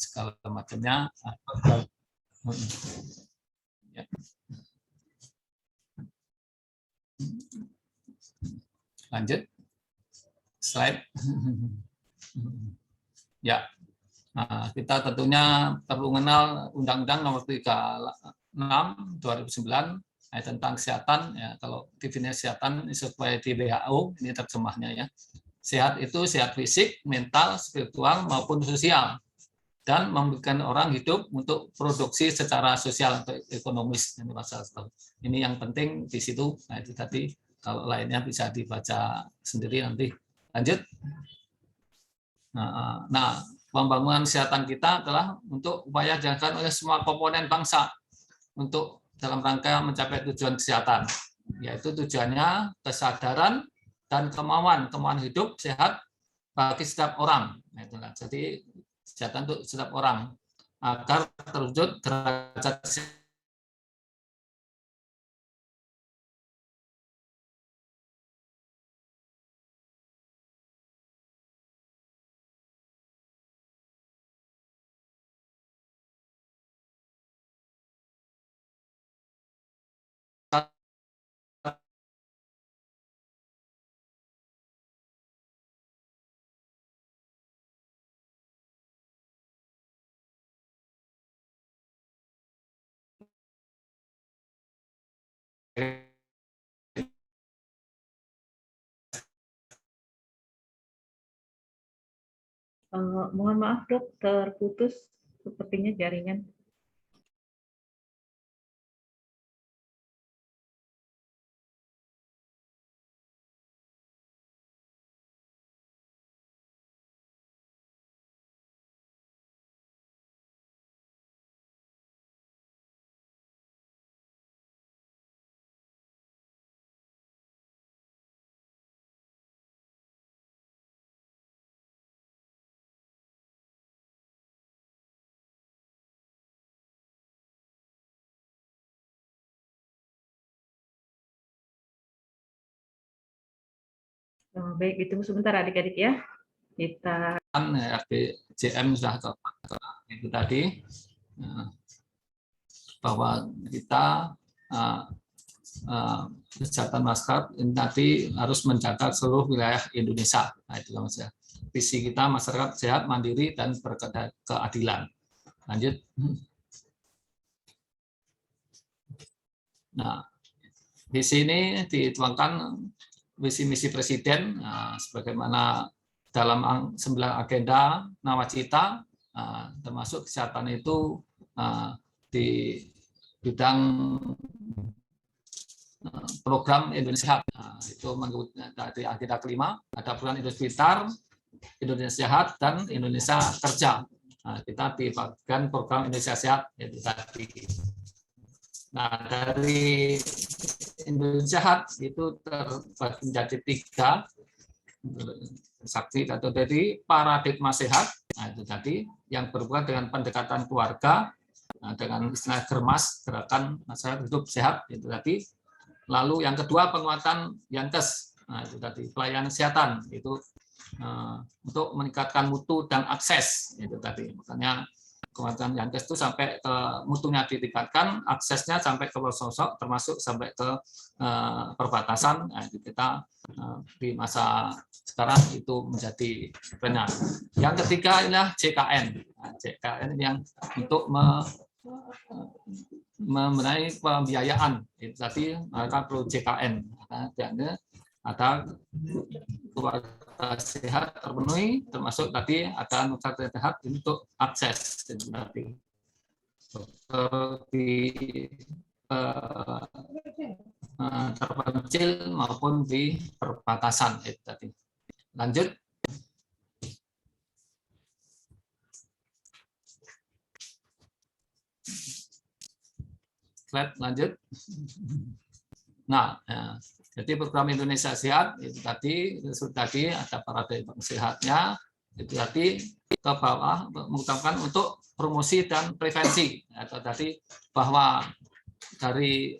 segala macamnya. Ya. Lanjut slide. Ya, nah, kita tentunya perlu mengenal Undang-Undang Nomor 36 2009 tentang kesehatan. Ya, kalau definisi kesehatan sesuai di WHO, ini terjemahnya ya. Sehat itu sehat fisik, mental, spiritual maupun sosial, dan memberikan orang hidup untuk produksi secara sosial atau ekonomis. Ini pasal ini yang penting di situ. Nah, itu tadi, kalau lainnya bisa dibaca sendiri nanti. Lanjut. Nah, pembangunan kesehatan kita adalah untuk upaya dilakukan oleh semua komponen bangsa untuk dalam rangka mencapai tujuan kesehatan, yaitu tujuannya kesadaran dan kemauan hidup sehat bagi setiap orang. Nah, itulah. Jadi kesehatan untuk setiap orang agar terwujud derajat Mohon maaf dok, terputus sepertinya jaringan. Baik, ditunggu sebentar adik-adik ya. Kita RPJM sudah itu tadi, bahwa kita kesehatan masyarakat ini tadi harus menjaga seluruh wilayah Indonesia. Nah, itu maksudnya. Visi kita masyarakat sehat, mandiri, dan berkeadilan. Lanjut. Nah, visi ini dituangkan visi misi Presiden, sebagaimana dalam 9 agenda nawacita, termasuk kesehatan itu di bidang program Indonesia Sehat. Itu dari agenda kelima, ada program Indonesia Pintar, Indonesia Sehat, dan Indonesia Kerja. Kita dibagikan program Indonesia Sehat itu tadi. Nah, dari Indonesia Sehat itu terbagi menjadi 3 sakti atau dari paradigma sehat. Nah, itu tadi yang berhubungan dengan pendekatan keluarga, dengan istilah germas, gerakan masyarakat hidup sehat itu tadi. Lalu yang kedua penguatan Yankes, nah itu tadi pelayanan kesehatan itu untuk meningkatkan mutu dan akses itu tadi. Makanya penguatan Yankes itu sampai ke mutunya ditingkatkan, aksesnya sampai ke pelosok, termasuk sampai ke perbatasan. Nah, itu kita di masa sekarang itu menjadi benar. Yang ketiga adalah JKN. Nah, JKN yang untuk membenahi pembiayaan itu tadi, maka perlu JKN. Ada keluarga sehat terpenuhi, termasuk tadi ada nutrisi sehat untuk akses tadi di terpencil maupun di perbatasan itu tadi. Lanjut. Slide lanjut. Nah, jadi program Indonesia Sehat itu tadi ada paradigma sehatnya itu tadi ke bawah mengutamakan untuk promosi dan prevensi. Atau tadi bahwa dari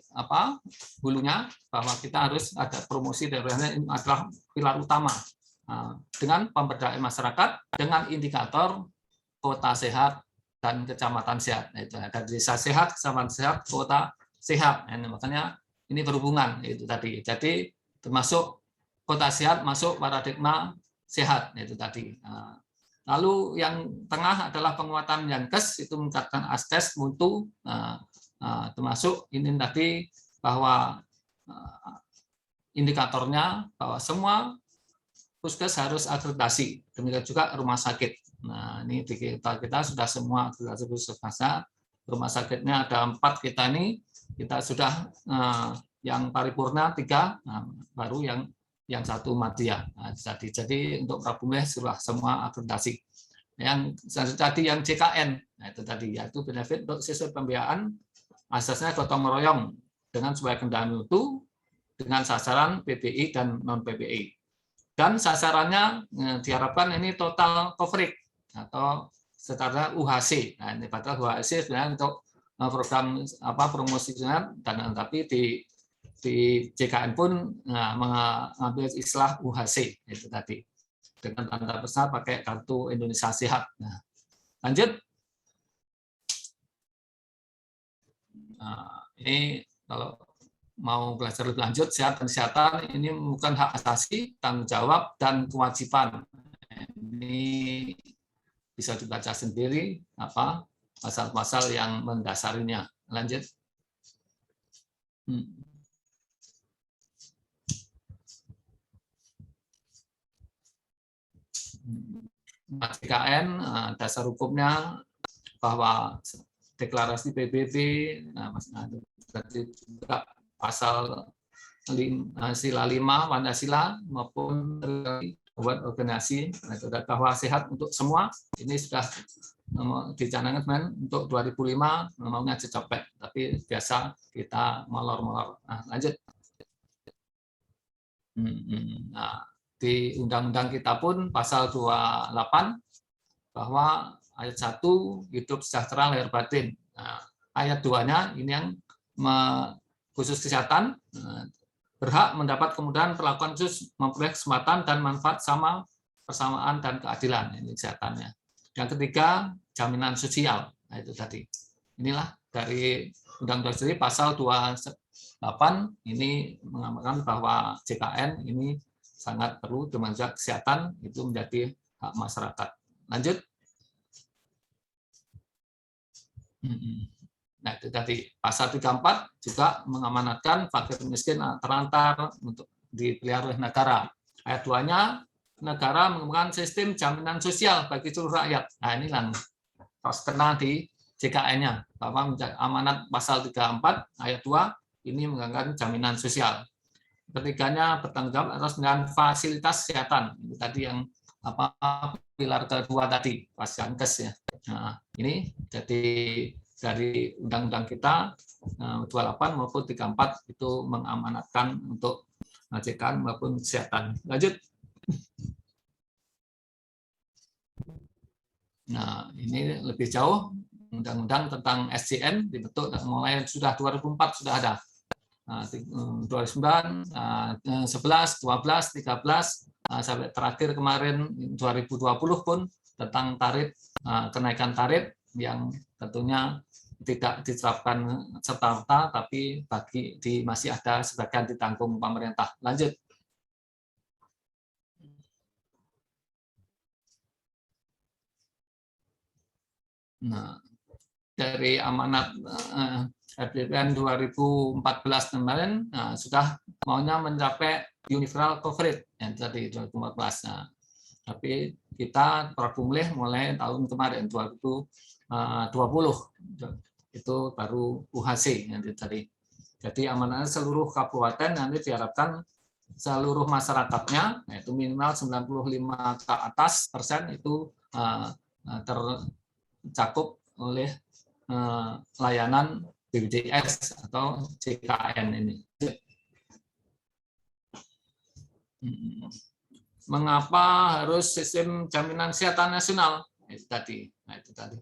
hulunya bahwa kita harus ada promosi dan prevensi ini adalah pilar utama dengan pemberdayaan masyarakat dengan indikator kota sehat, dan kecamatan sehat. Itu ada desa sehat, kecamatan sehat, kota sehat. Makanya ini berhubungan itu tadi. Jadi termasuk kota sehat masuk paradigma sehat itu tadi. Lalu yang tengah adalah penguatan Yankes, itu meningkatkan astes, mutu, termasuk ini tadi bahwa indikatornya bahwa semua puskes harus akreditasi, demikian juga rumah sakit. Nah, ini di kita sudah semua akreditasi puskes. Rumah sakitnya ada 4 kita ini, kita sudah yang paripurna 3, baru yang 1 madya. Nah, jadi untuk Prabumeh sudah semua akreditasi. Yang tadi yang JKN, nah itu tadi yaitu benefit untuk sistem pembiayaan, asasnya gotong royong dengan sesuai kendaraan mutu dengan sasaran PBI dan non PBI. Dan sasarannya diharapkan ini total coverage atau secara UHC. Nah, ini padahal UHC sebenarnya untuk program promosi dan tapi di JKN pun mengambil istilah UHC itu tadi dengan tanda besar pakai kartu Indonesia Sehat. Nah, lanjut. Nah, ini kalau mau belajar lebih lanjut, sehat dan kesehatan ini bukan hak asasi, tanggung jawab, dan kewajiban. Ini bisa dibaca sendiri apa pasal-pasal yang mendasarinya. Lanjut. JKN dasar hukumnya bahwa deklarasi PBB, juga pasal sila 5 Pancasila maupun buat organisasi bahwa sehat untuk semua ini sudah dicanangkan untuk 2005 maunya dicapai, tapi biasa kita molor-molor. Nah, lanjut. Nah, di undang-undang kita pun pasal 28 bahwa ayat 1 hidup sejahtera lahir batin. Nah, ayat 2-nya ini yang khusus kesehatan berhak mendapat kemudahan perlakuan khusus memperoleh kesempatan dan manfaat sama persamaan dan keadilan, ini kesehatannya. Yang ketiga jaminan sosial. Nah, itu tadi. Inilah dari undang-undang sendiri pasal 28 ini mengatakan bahwa JKN ini sangat perlu, termasuk kesehatan itu menjadi hak masyarakat. Lanjut. Nah, itu tadi pasal 34 juga mengamanatkan fakir miskin terantar untuk dipelihara oleh negara. Ayat 2-nya negara mengembangkan sistem jaminan sosial bagi seluruh rakyat. Nah, ini yang harus kena di JKN-nya bahwa amanat pasal 34 ayat 2 ini mengangkat jaminan sosial. Ketiganya bertanggung jawab atas dengan fasilitas kesehatan. Itu tadi yang pilar kedua tadi, pas Yankes ya. Nah, ini jadi dari undang-undang kita 28 maupun 34 itu mengamanatkan untuk JKN maupun kesehatan. Lanjut. Nah, ini lebih jauh undang-undang tentang SJN dibentuk mulai sudah 2004 sudah ada. 2009, 11, 12, 13 sampai terakhir kemarin 2020 pun tentang tarif, kenaikan tarif yang tentunya tidak diterapkan serta-merta, tapi masih ada sebagian ditanggung pemerintah. Lanjut. Nah, dari amanat RPJMD 2014 kemarin sudah maunya mencapai universal coverage yang tadi 2014. Nah, tapi kita Prabumeh mulai tahun kemarin 2020 itu baru UHC yang tadi. Jadi amanatnya seluruh kabupaten nanti diharapkan seluruh masyarakatnya yaitu minimal 95 ke atas persen itu tercakup oleh layanan BPJS atau JKN ini. Mengapa harus sistem jaminan kesehatan nasional? Itu tadi. Nah, itu tadi.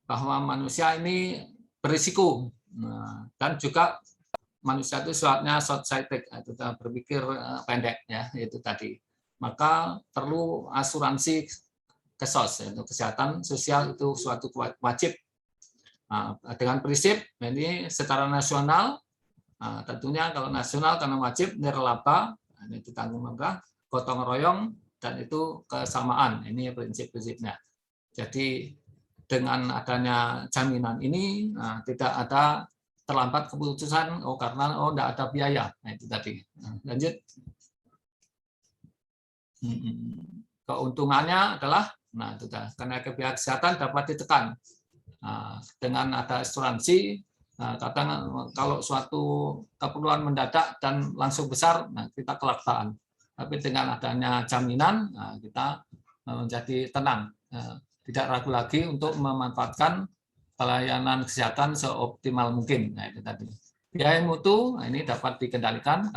Bahwa manusia ini berisiko. Nah, dan juga manusia itu sifatnya short sighted, itu berpikir pendek ya, itu tadi. Maka perlu asuransi KSOS, yaitu kesehatan sosial itu suatu wajib. Dengan prinsip ini secara nasional, tentunya kalau nasional karena wajib nirlaba, ini ditanggung pemerintah, gotong royong, dan itu kesamaan. Ini prinsip-prinsipnya. Jadi dengan adanya jaminan ini tidak ada terlambat keputusan karena tidak ada biaya. Nah, itu tadi. Lanjut. Keuntungannya adalah kenaikan biaya kesehatan dapat ditekan dengan ada asuransi. Kadang kalau suatu keperluan mendadak dan langsung besar, kita kelabakan. Tapi dengan adanya jaminan, kita menjadi tenang, tidak ragu lagi untuk memanfaatkan pelayanan kesehatan seoptimal mungkin. Nah, itu tadi. Biaya mutu ini dapat dikendalikan.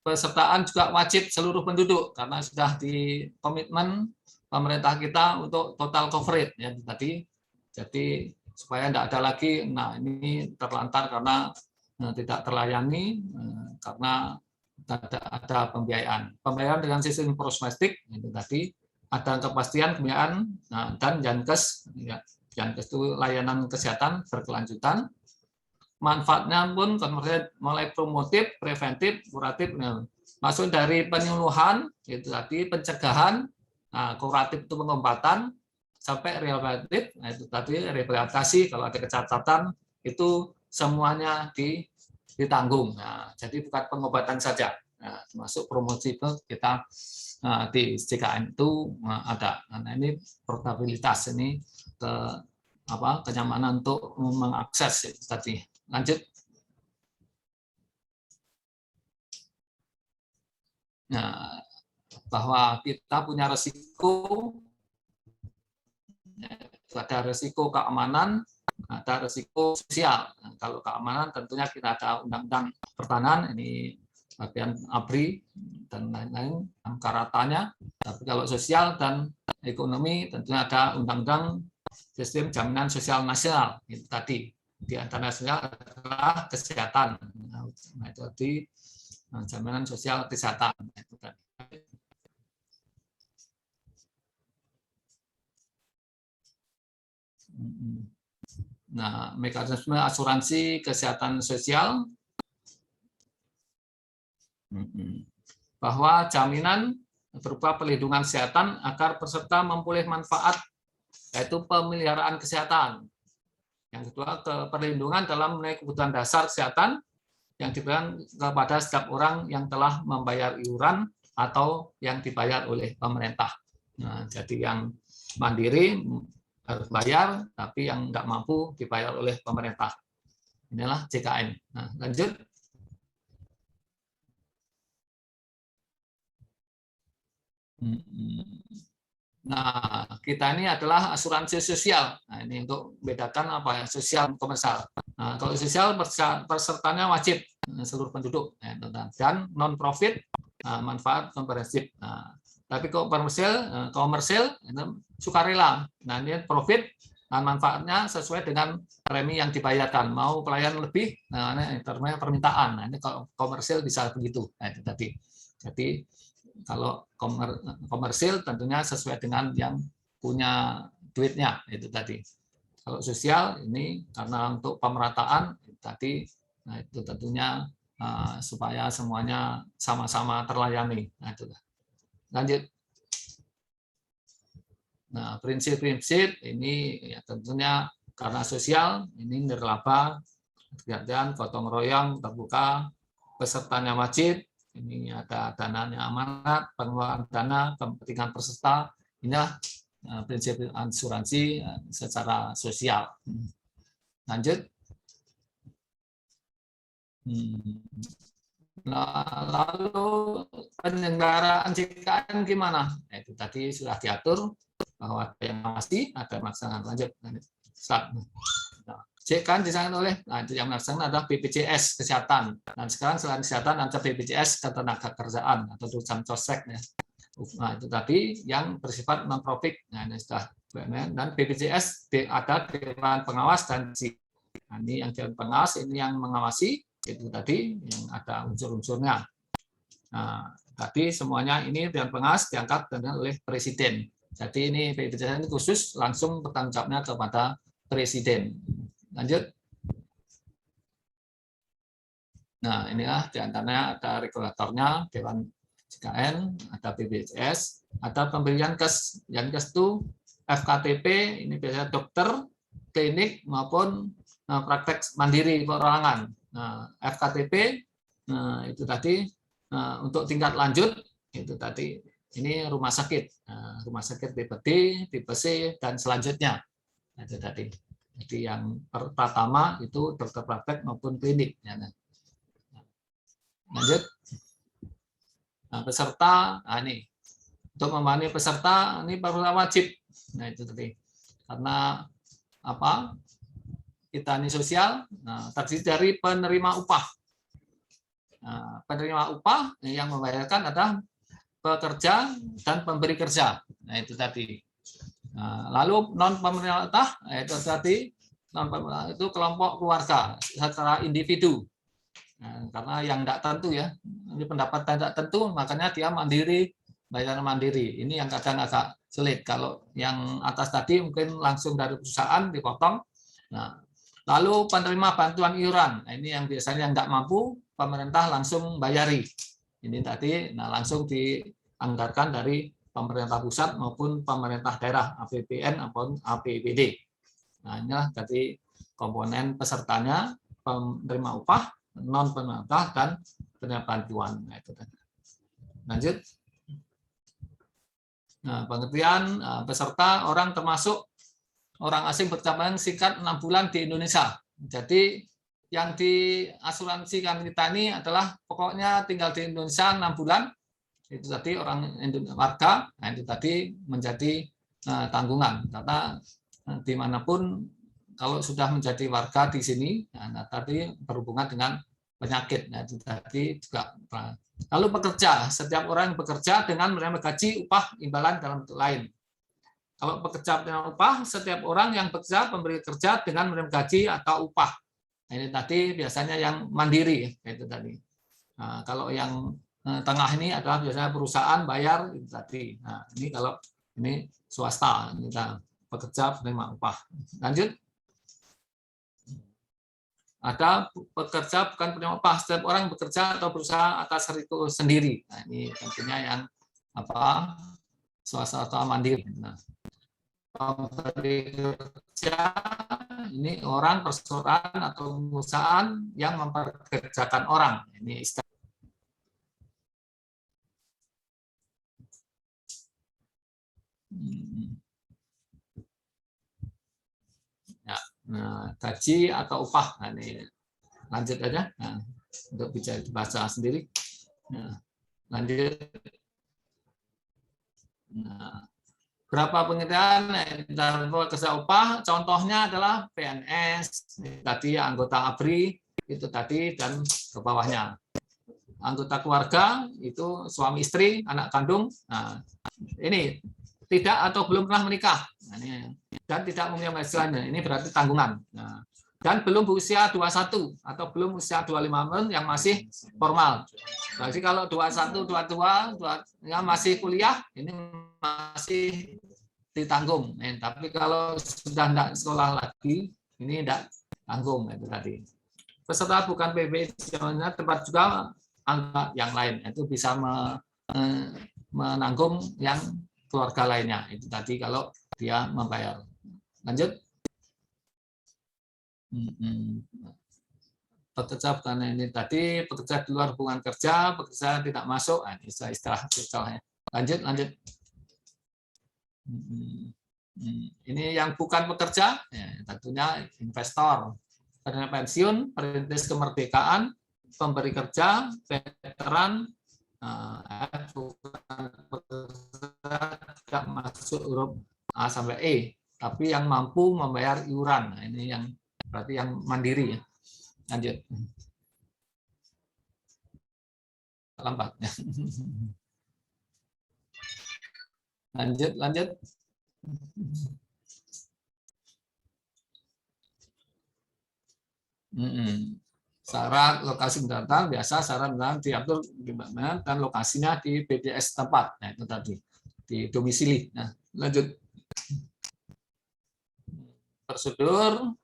Pesertaan juga wajib seluruh penduduk karena sudah di komitmen pemerintah kita untuk total coverage ya tadi. Jadi supaya tidak ada lagi, ini terlantar karena tidak terlayani karena ada pembiayaan. Pembayaran dengan sistem prospestik itu tadi, ada kepastian pembiayaan dan Jankes. Ya, Jankes itu layanan kesehatan berkelanjutan. Manfaatnya pun mulai promotif, preventif, kuratif. Masuk dari penyuluhan itu tadi, pencegahan, kuratif itu pengobatan, sampai rehabilitatif, itu tadi rehabilitasi kalau ada kecacatan itu semuanya ditanggung. Jadi bukan pengobatan saja, termasuk promosi itu kita di JKN itu ada. Nah, ini portabilitas ini kenyamanan untuk mengakses itu tadi. Lanjut. Nah, bahwa kita punya resiko. Ada resiko keamanan, ada resiko sosial. Kalau keamanan tentunya kita ada undang-undang pertahanan, ini bagian ABRI dan lain-lain, karatanya. Tapi kalau sosial dan ekonomi tentunya ada undang-undang sistem jaminan sosial nasional. Itu tadi di antara nasional adalah kesehatan. Nah, itu tadi jaminan sosial kesehatan. Itu tadi. Nah, mekanisme asuransi kesehatan sosial, bahwa jaminan berupa perlindungan kesehatan agar peserta memperoleh manfaat, yaitu pemeliharaan kesehatan. Yang kedua, perlindungan dalam memenuhi kebutuhan dasar kesehatan yang diberikan kepada setiap orang yang telah membayar iuran atau yang dibayar oleh pemerintah. Nah, jadi yang mandiri harus bayar, tapi yang nggak mampu dibayar oleh pemerintah. Inilah JKN. Nah, lanjut. Nah, kita ini adalah asuransi sosial. Nah, ini untuk bedakan apa ya, sosial komersial. Nah, kalau sosial pesertanya wajib seluruh penduduk dan non profit, manfaat komprehensif. Nah, tapi kalau komersil itu sukarela. Nah, ini profit, manfaatnya sesuai dengan premi yang dibayarkan. Mau pelayanan lebih, nah ini permintaan. Nah, ini kalau komersil bisa begitu. Nah, itu tadi. Jadi kalau komersil tentunya sesuai dengan yang punya duitnya, itu tadi. Kalau sosial ini karena untuk pemerataan tadi, nah itu tentunya supaya semuanya sama-sama terlayani. Nah, itu. Lanjut. Nah, prinsip-prinsip ini ya tentunya karena sosial, ini nirlaba, kegiatan gotong royong terbuka, pesertanya wajib, ini ada dananya amanat, pengelolaan dana, kepentingan peserta, inilah prinsip asuransi secara sosial. Lanjut. Nah, lalu penyelenggaraan JKN gimana? Nah, itu tadi sudah diatur bahwa ada yang mengawasi, ada melaksanakan. Lanjut. Nah, JKN disangkan oleh yang melaksanakan adalah BPJS Kesehatan. Dan sekarang selain kesehatan ada BPJS Ketenagakerjaan atau Jamsostek. Nah, itu tadi yang bersifat non profit. Nah, ini sudah dan BPJS ada dewan pengawas dan nah, ini yang dewan pengawas ini yang mengawasi. Itu tadi yang ada unsur-unsurnya. Nah, tadi semuanya ini dewan pengawas diangkat oleh presiden. Jadi ini BPJS ini khusus langsung bertanggung jawabnya kepada Presiden. Lanjut. Nah, inilah diantaranya ada regulatornya, Dewan JKN, ada BPJS, ada pemberian kes. Yang kes itu FKTP, ini biasanya dokter, klinik maupun praktek mandiri perorangan. Nah, FKTP itu tadi untuk tingkat lanjut itu tadi ini rumah sakit, rumah sakit tipe D, tipe C dan selanjutnya. Itu tadi. Jadi yang pertama itu dokter praktek maupun klinik. Lanjut. Nah, peserta, ini untuk memenuhi peserta ini peserta wajib. Nah itu tadi. Karena apa? Kita ini sosial, terdiri dari penerima upah. Penerima upah yang membayarkan adalah pekerja dan pemberi kerja. Nah itu tadi. Lalu non pemerintah itu tadi itu kelompok keluarga secara individu. Karena yang tidak tentu ya, ini pendapat tidak tentu, makanya dia mandiri, bayar mandiri. Ini yang kadang agak sulit. Kalau yang atas tadi mungkin langsung dari perusahaan dipotong. Nah, lalu penerima bantuan iuran, nah, ini yang biasanya nggak mampu, pemerintah langsung bayari. Ini tadi, nah langsung dianggarkan dari pemerintah pusat maupun pemerintah daerah, APBN maupun APBD. Nah, inilah tadi komponen pesertanya, penerima upah, non pemerintah dan penerima bantuan. Nah, itu tadi. Lanjut. Nah, pengertian peserta orang termasuk orang asing bercamatan singkat 6 bulan di Indonesia. Jadi yang diasuransikan kita ini adalah pokoknya tinggal di Indonesia 6 bulan. Itu tadi orang warga, nah itu tadi menjadi tanggungan. Karena dimanapun kalau sudah menjadi warga di sini, nah tadi berhubungan dengan penyakit. Nah itu tadi juga. Lalu pekerja, setiap orang yang bekerja dengan menerima gaji, upah, imbalan dalam bentuk lain. Kalau pekerja dengan upah, setiap orang yang bekerja pemberi kerja dengan menerima gaji atau upah. Nah, ini tadi biasanya yang mandiri, itu tadi. Nah, kalau yang tengah ini adalah biasanya perusahaan bayar itu tadi. Nah, ini kalau ini swasta, kita pekerja penerima upah. Lanjut. Ada pekerja bukan penerima upah, setiap orang bekerja atau berusaha atas risiko sendiri. Nah, ini tentunya yang apa? Swasta atau mandiri. Nah, pemberi kerja ini orang, perseroan atau perusahaan yang mempekerjakan orang. Ini istilah. Ya, nah, gaji atau upah. Nah, ini lanjut aja. Nah, untuk bisa dibaca sendiri. Nah, lanjut. Nah, berapa pengertian kerja upah? Contohnya adalah PNS, tadi anggota ABRI, itu tadi, dan ke bawahnya. Anggota keluarga, itu suami istri, anak kandung. Nah, ini tidak atau belum pernah menikah. Nah, ini, dan tidak mempunyai penghasilan. Ini berarti tanggungan. Nah, dan belum berusia 21 atau belum usia 25 tahun yang masih formal. Jadi kalau 21, 22 yang masih kuliah, ini masih ditanggung. Tapi kalau sudah tidak sekolah lagi, ini tidak tanggung itu tadi. Peserta bukan PBJ, tempat juga angka yang lain itu bisa menanggung yang keluarga lainnya. Itu tadi kalau dia membayar. Lanjut. Pekerja bukan ini tadi, pekerja di luar hubungan kerja, pekerja tidak masuk, nah, istilahnya. Lanjut. Ini yang bukan pekerja, ya, tentunya investor, penerima pensiun, perintis kemerdekaan, pemberi kerja, veteran, tidak masuk huruf A sampai E, tapi yang mampu membayar iuran. Nah, ini yang berarti yang mandiri ya. Lanjut. Lambat. Lanjut. Syarat lokasi pendatang biasa syarat pendatang diatur gimana dan lokasinya di BPJS tempat. Nah, itu tadi di domisili. Nah, Lanjut. Prosedur.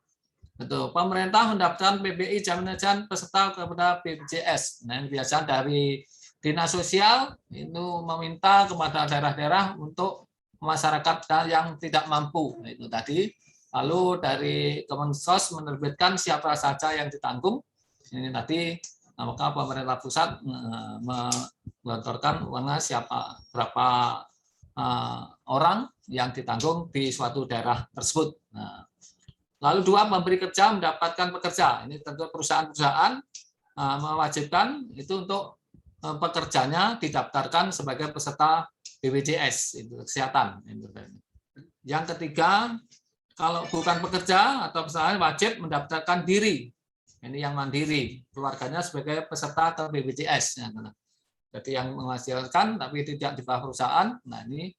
Betul. Pemerintah mendaftarkan PBI jaminan peserta kepada BPJS. Nah, biasa dari Dinas Sosial itu meminta kepada daerah-daerah untuk masyarakat yang tidak mampu. Nah, itu tadi. Lalu dari Kemensos menerbitkan siapa saja yang ditanggung. Ini tadi, maka pemerintah pusat menggelontorkan uangnya siapa berapa orang yang ditanggung di suatu daerah tersebut. Nah, lalu dua, memberi kerja mendapatkan pekerja. Ini tentu perusahaan-perusahaan mewajibkan itu untuk pekerjanya didaftarkan sebagai peserta BPJS itu kesehatan. Yang ketiga, kalau bukan pekerja atau perusahaan wajib mendaftarkan diri. Ini yang mandiri, keluarganya sebagai peserta ke BPJS. Jadi yang menghasilkan tapi tidak di bawah perusahaan, nah ini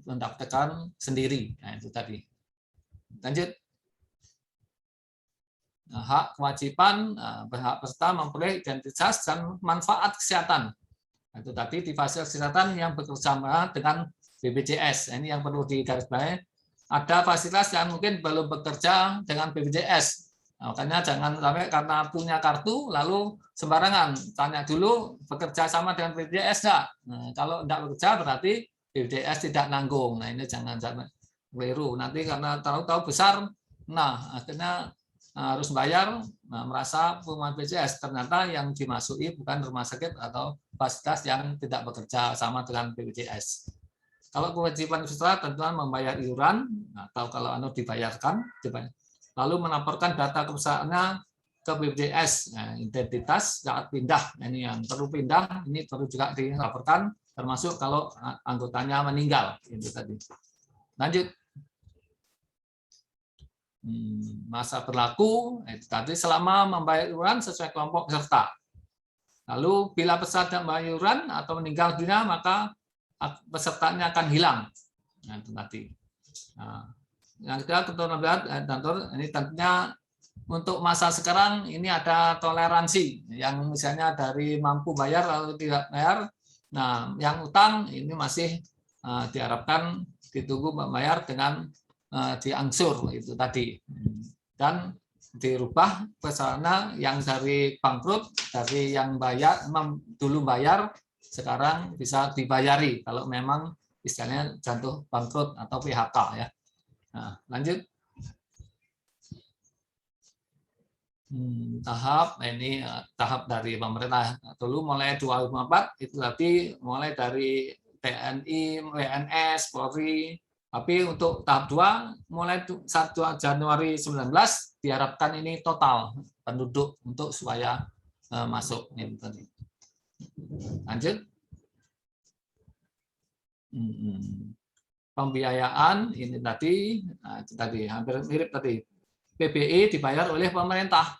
mendaftarkan sendiri. Nah itu tadi. Lanjut. Hak kewajiban berhak peserta memperoleh identitas dan manfaat kesehatan. Itu tadi di fasilitas kesehatan yang bekerjasama dengan BPJS. Ini yang perlu digarisbawahi. Ada fasilitas yang mungkin belum bekerja dengan BPJS. Makanya jangan sampai karena punya kartu lalu sembarangan. Tanya dulu bekerja sama dengan BPJS enggak? Nah, kalau enggak bekerja berarti BPJS tidak nanggung. Nah ini jangan keliru. Nanti karena tahu-tahu besar, nah akhirnya harus bayar, merasa punya BPJS, ternyata yang dimasuki bukan rumah sakit atau fasilitas yang tidak bekerja sama dengan BPJS. Kalau kewajiban peserta tentunya membayar iuran atau kalau dibayarkan, lalu melaporkan data kepesertaannya ke BPJS, identitas saat pindah, ini yang perlu pindah, ini perlu juga dilaporkan, termasuk kalau anggotanya meninggal. Itu tadi. Lanjut. Masa berlaku itu tadi selama membayar iuran sesuai kelompok peserta. Lalu bila peserta tidak membayar iuran atau meninggal dunia maka pesertanya akan hilang. Nah, itu tadi. Nah, yang kedua ketentuan ini tentunya untuk masa sekarang ini ada toleransi yang misalnya dari mampu bayar lalu tidak bayar. Nah, yang utang ini masih diharapkan ditunggu membayar dengan diangsur itu tadi, dan dirubah pesanan yang dari bangkrut, dari yang dulu bayar sekarang bisa dibayari kalau memang istilahnya jatuh bangkrut atau PHK ya. Nah, lanjut. Tahap ini tahap dari pemerintah dulu mulai 2004 itu tadi mulai dari TNI, WNS, Polri. Tapi untuk tahap 2 mulai 1 Januari 19 diharapkan ini total penduduk untuk supaya masuk ini tadi. Lanjut. Pembiayaan ini tadi hampir mirip tadi. PBI dibayar oleh pemerintah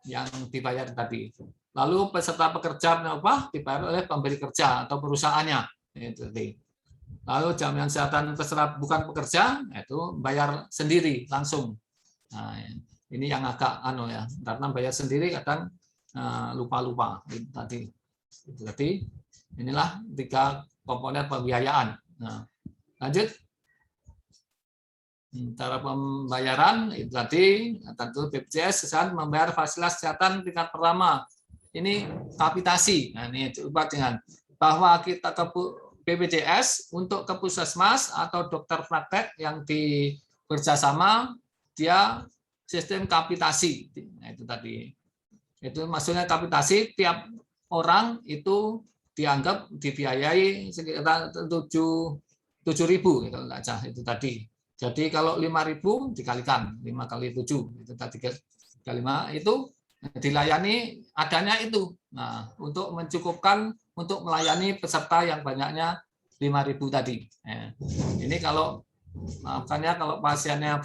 yang dibayar tadi. Lalu peserta pekerja upah dibayar oleh pemberi kerja atau perusahaannya. Itu tadi. Lalu jaminan kesehatan peserta bukan pekerja itu bayar sendiri langsung. Nah, ini yang agak ya, karena bayar sendiri kadang lupa-lupa tadi. Itu tadi. Inilah 3 komponen pembiayaan. Nah, lanjut. Cara pembayaran itu tadi tentu BPJS kesehatan membayar fasilitas kesehatan tingkat pertama. Ini kapitasi. Nah, ini coba dengan bahwa kita ke BPJS untuk ke puskesmas atau dokter praktek yang bekerjasama dia sistem kapitasi. Nah, itu tadi. Itu maksudnya kapitasi tiap orang itu dianggap dibiayai sekitar 7.000 gitu aja itu tadi. Jadi kalau 5.000 dikalikan 5 kali 7 itu tadi 35 itu dilayani adanya itu. Nah, untuk mencukupkan untuk melayani peserta yang banyaknya 5.000 tadi. Ini kalau makanya kalau pasiennya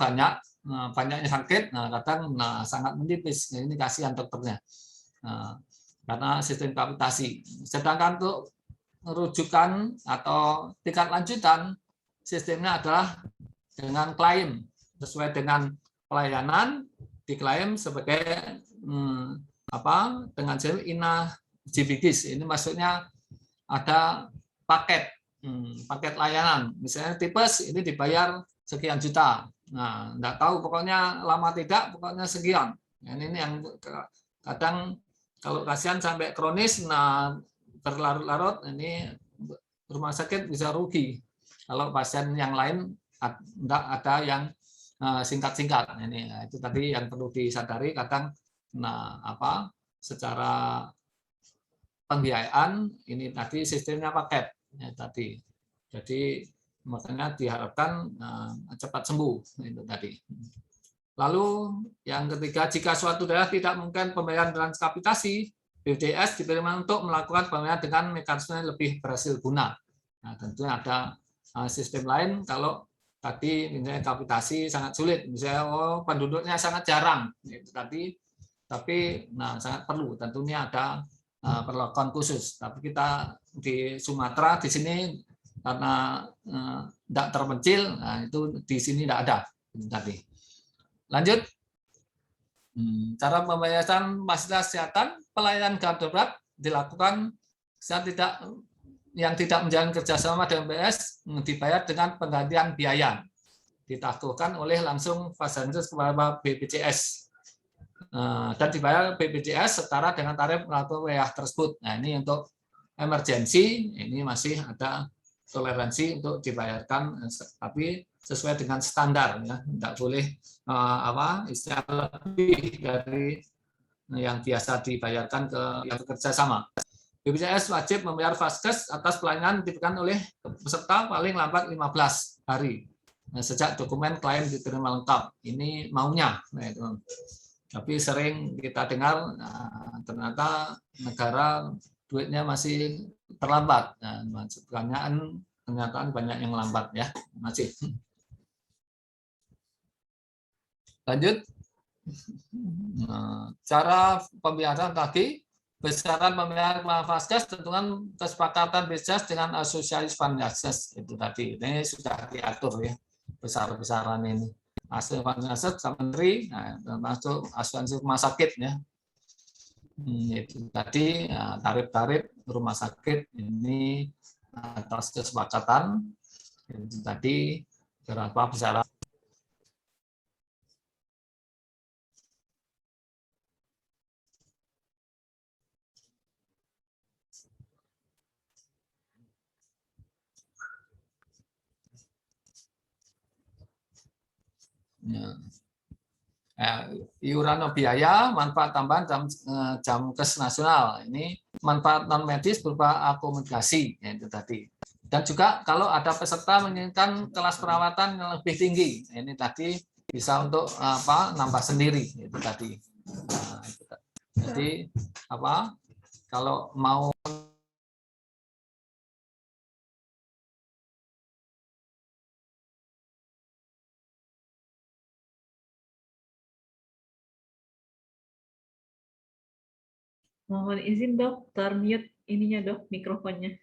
banyaknya sakit, kadang sangat menipis. Ini kasihan dokternya. Karena sistem kapitasi. Sedangkan untuk rujukan atau tingkat lanjutan sistemnya adalah dengan klaim sesuai dengan pelayanan diklaim sebagai dengan JBGIS. Ini maksudnya ada paket paket layanan. Misalnya tipes ini dibayar sekian juta. Nah, enggak tahu pokoknya lama tidak, pokoknya sekian. Nah, ini yang kadang kalau kasihan sampai kronis, nah berlarut-larut, ini rumah sakit bisa rugi. Kalau pasien yang lain enggak ada yang singkat-singkat. Ini itu tadi yang perlu disadari kadang secara pembiayaan ini tadi sistemnya paket ya, tadi. Jadi makanya diharapkan cepat sembuh itu tadi. Lalu yang ketiga, jika suatu daerah tidak mungkin pembayaran transkapitasi, BPJS diberi untuk melakukan pembayaran dengan mekanisme lebih berhasil guna. Nah, tentunya ada sistem lain kalau tadi misalnya kapitasi sangat sulit, misalnya penduduknya sangat jarang itu tadi, tapi sangat perlu tentunya ada perlakuan khusus. Tapi kita di Sumatera di sini karena tidak terpencil, nah itu di sini tidak ada tadi. Lanjut. Cara pembayaran fasilitas kesehatan, pelayanan gawat darurat dilakukan yang tidak menjalin kerjasama dengan BPJS dibayar dengan penggantian biaya, ditangguhkan oleh langsung fasilitas kepada BPJS. Dan dibayar BPJS setara dengan tarif melalui wilayah tersebut. Nah, ini untuk emergensi ini masih ada toleransi untuk dibayarkan, tapi sesuai dengan standar ya, tidak boleh istilah lebih dari yang biasa dibayarkan ke yang bekerja sama. BPJS wajib membayar vaskes atas pelayanan diberikan oleh peserta paling lambat 15 hari sejak dokumen klaim diterima lengkap. Ini maunya. Nah, itu. Tapi sering kita dengar ternyata negara duitnya masih terlambat. Nah, pernyataan banyak yang lambat ya, masih. Lanjut. Cara pembiayaan tadi, besaran pembiayaan vaskes tentukan kesepakatan BPJS dengan asosiasi vaskes itu tadi. Ini sudah diatur ya besar-besaran ini. Asuransi vaskes sama menteri, termasuk asuransi rumah sakit ya. Itu tadi tarif-tarif rumah sakit ini atas kesepakatan itu tadi berapa besaran. Iuran biaya, manfaat tambahan jam kes nasional. Ini manfaat non medis berupa akomodasi ya, itu tadi. Dan juga kalau ada peserta menginginkan kelas perawatan yang lebih tinggi, ini tadi bisa untuk nambah sendiri itu tadi. Jadi kalau mau Mohon izin dok, termute ininya dok, mikrofonnya.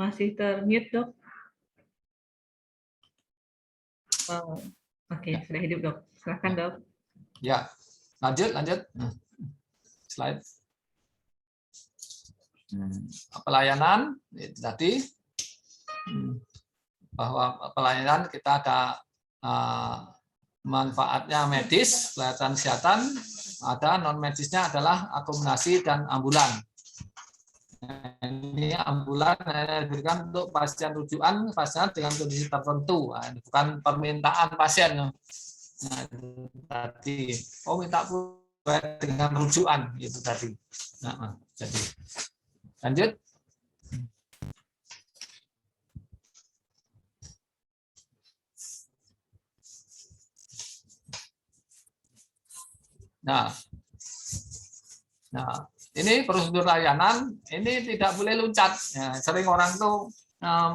Masih termute dok. Oke, sudah hidup dok. Silakan dok. Ya, lanjut. Slide. Pelayanan itu tadi bahwa pelayanan kita ada manfaatnya medis, pelayanan kesehatan, ada non medisnya adalah akomodasi dan ambulan. Ini ambulan diberikan untuk pasien rujukan, pasien dengan kondisi tertentu, bukan permintaan pasien. Nah, tadi minta dengan rujukan itu tadi. Jadi lanjut. Nah, ini prosedur layanan ini tidak boleh loncat. Ya, sering orang tuh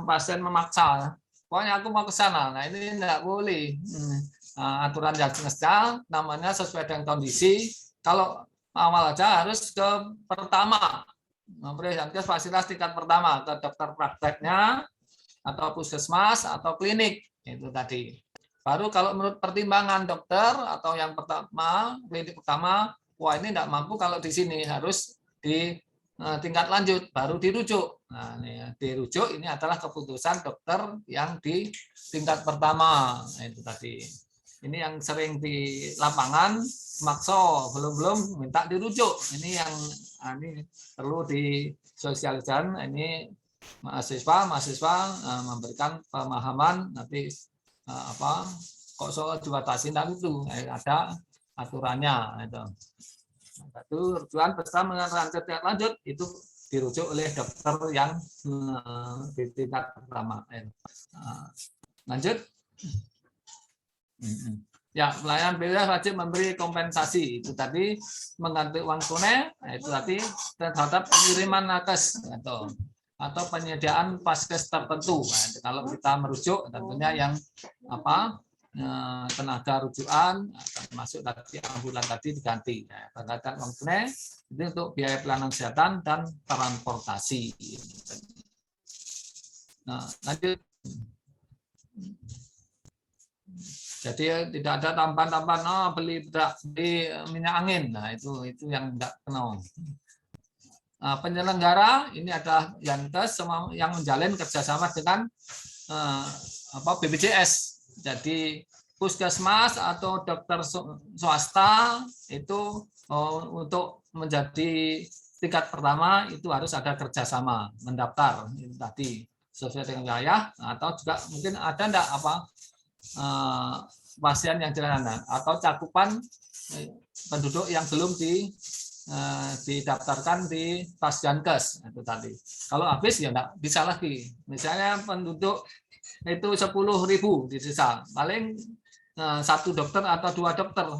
pasien memaksa pokoknya aku mau ke sana. Nah, ini enggak boleh. Aturan yang ngesal namanya sesuai dengan kondisi. Kalau awal aja harus ke pertama, memperlihatkan fasilitas tingkat pertama ke dokter prakteknya atau puskesmas atau klinik itu tadi. Baru kalau menurut pertimbangan dokter atau yang pertama klinik pertama, wah ini tidak mampu kalau di sini harus di tingkat lanjut baru dirujuk. Nah, ini, dirujuk ini adalah keputusan dokter yang di tingkat pertama. Nah, itu tadi. Ini yang sering di lapangan makso belum minta dirujuk. Ini yang ini perlu disosialisasikan. Ini mahasiswa memberikan pemahaman nanti apa kok soal dibatasi itu ada aturannya itu. Satu rujukan peserta mengenai tingkat lanjut itu dirujuk oleh dokter yang di tingkat pertama. Lanjut. Ya, pelayanan BPJS wajib memberi kompensasi itu tadi mengganti uang tunai itu tadi terhadap pengiriman nakes atau penyediaan paskes tertentu. Nah, kalau kita merujuk tentunya yang apa tenaga rujukan termasuk tadi ambulan tadi diganti. Nah, berkaitan uang tunai itu untuk biaya pelayanan kesehatan dan transportasi. Nah, lanjut. Jadi tidak ada tambahan-tambahan beli minyak angin. Nah, itu yang tidak kenal. Penyelenggara ini adalah Yankes yang menjalin kerjasama dengan BPJS. Jadi puskesmas atau dokter swasta itu untuk menjadi tingkat pertama itu harus ada kerjasama mendaftar itu tadi sesuai dengan wilayah atau juga mungkin ada enggak pasien yang jelas atau cakupan penduduk yang belum didaftarkan di Pasyankes itu tadi. Kalau habis ya enggak bisa lagi. Misalnya penduduk itu 10.000 di desa, paling satu dokter atau dua dokter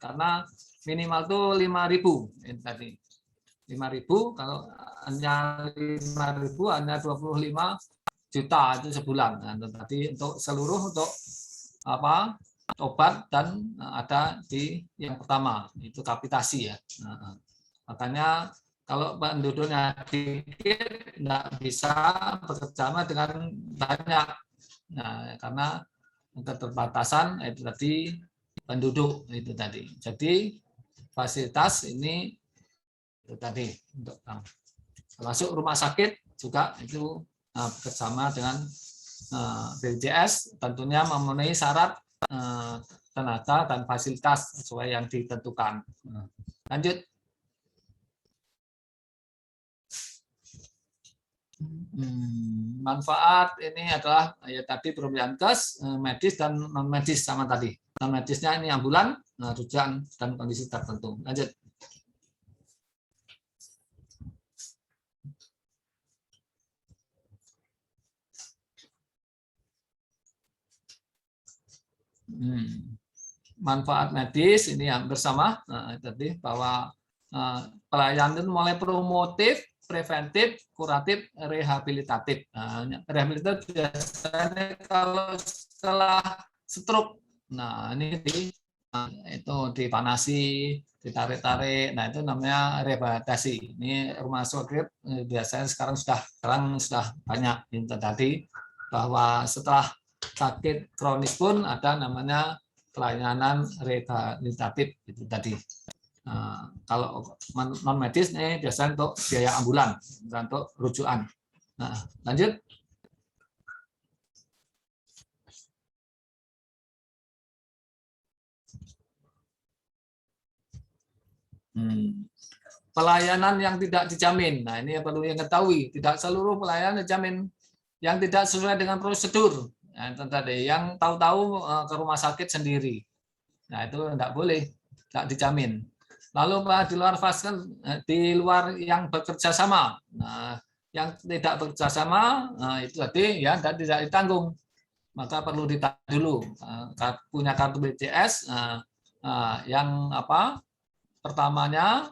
karena minimal itu 5.000 itu tadi. 5.000 kalau hanya 5.000 hanya 25 juta itu sebulan. Nah, tadi untuk seluruh untuk obat dan ada di yang pertama itu kapitasi ya. Nah, makanya kalau penduduknya dikit nggak bisa bekerjasama dengan banyak. Nah, karena keterbatasan itu tadi penduduk itu tadi. Jadi fasilitas ini itu tadi untuk termasuk rumah sakit juga itu bersama dengan BPJS tentunya memenuhi syarat tenaga dan fasilitas sesuai yang ditentukan. Lanjut. Manfaat ini adalah ya tadi Yankes, medis dan non medis sama tadi. Non medisnya ini ambulan, rujukan dan kondisi tertentu. Lanjut. Manfaat medis ini yang bersama tadi bahwa pelayanan itu mulai promotif, preventif, kuratif, rehabilitatif. Rehabilitatif biasanya kalau setelah stroke, nah ini itu dipanasi, ditarik-tarik, nah itu namanya rehabilitasi. Ini rumah sakit biasanya sekarang sudah banyak itu tadi bahwa setelah sakit kronis pun ada namanya pelayanan rehabilitatif itu tadi. Kalau non medis nih biasanya untuk biaya ambulan, untuk rujukan. Nah, lanjut. Pelayanan yang tidak dijamin. Nah, ini yang perlu diketahui. Tidak seluruh pelayanan dijamin yang tidak sesuai dengan prosedur. Nah, itu tadi yang tahu-tahu ke rumah sakit sendiri. Nah, itu tidak boleh, tidak dijamin. Lalu di luar fasilitas, di luar yang bekerja sama. Nah, yang tidak bekerja sama itu tadi ya tidak ditanggung. Maka perlu ditanggung dulu. Punya kartu BPJS yang pertamanya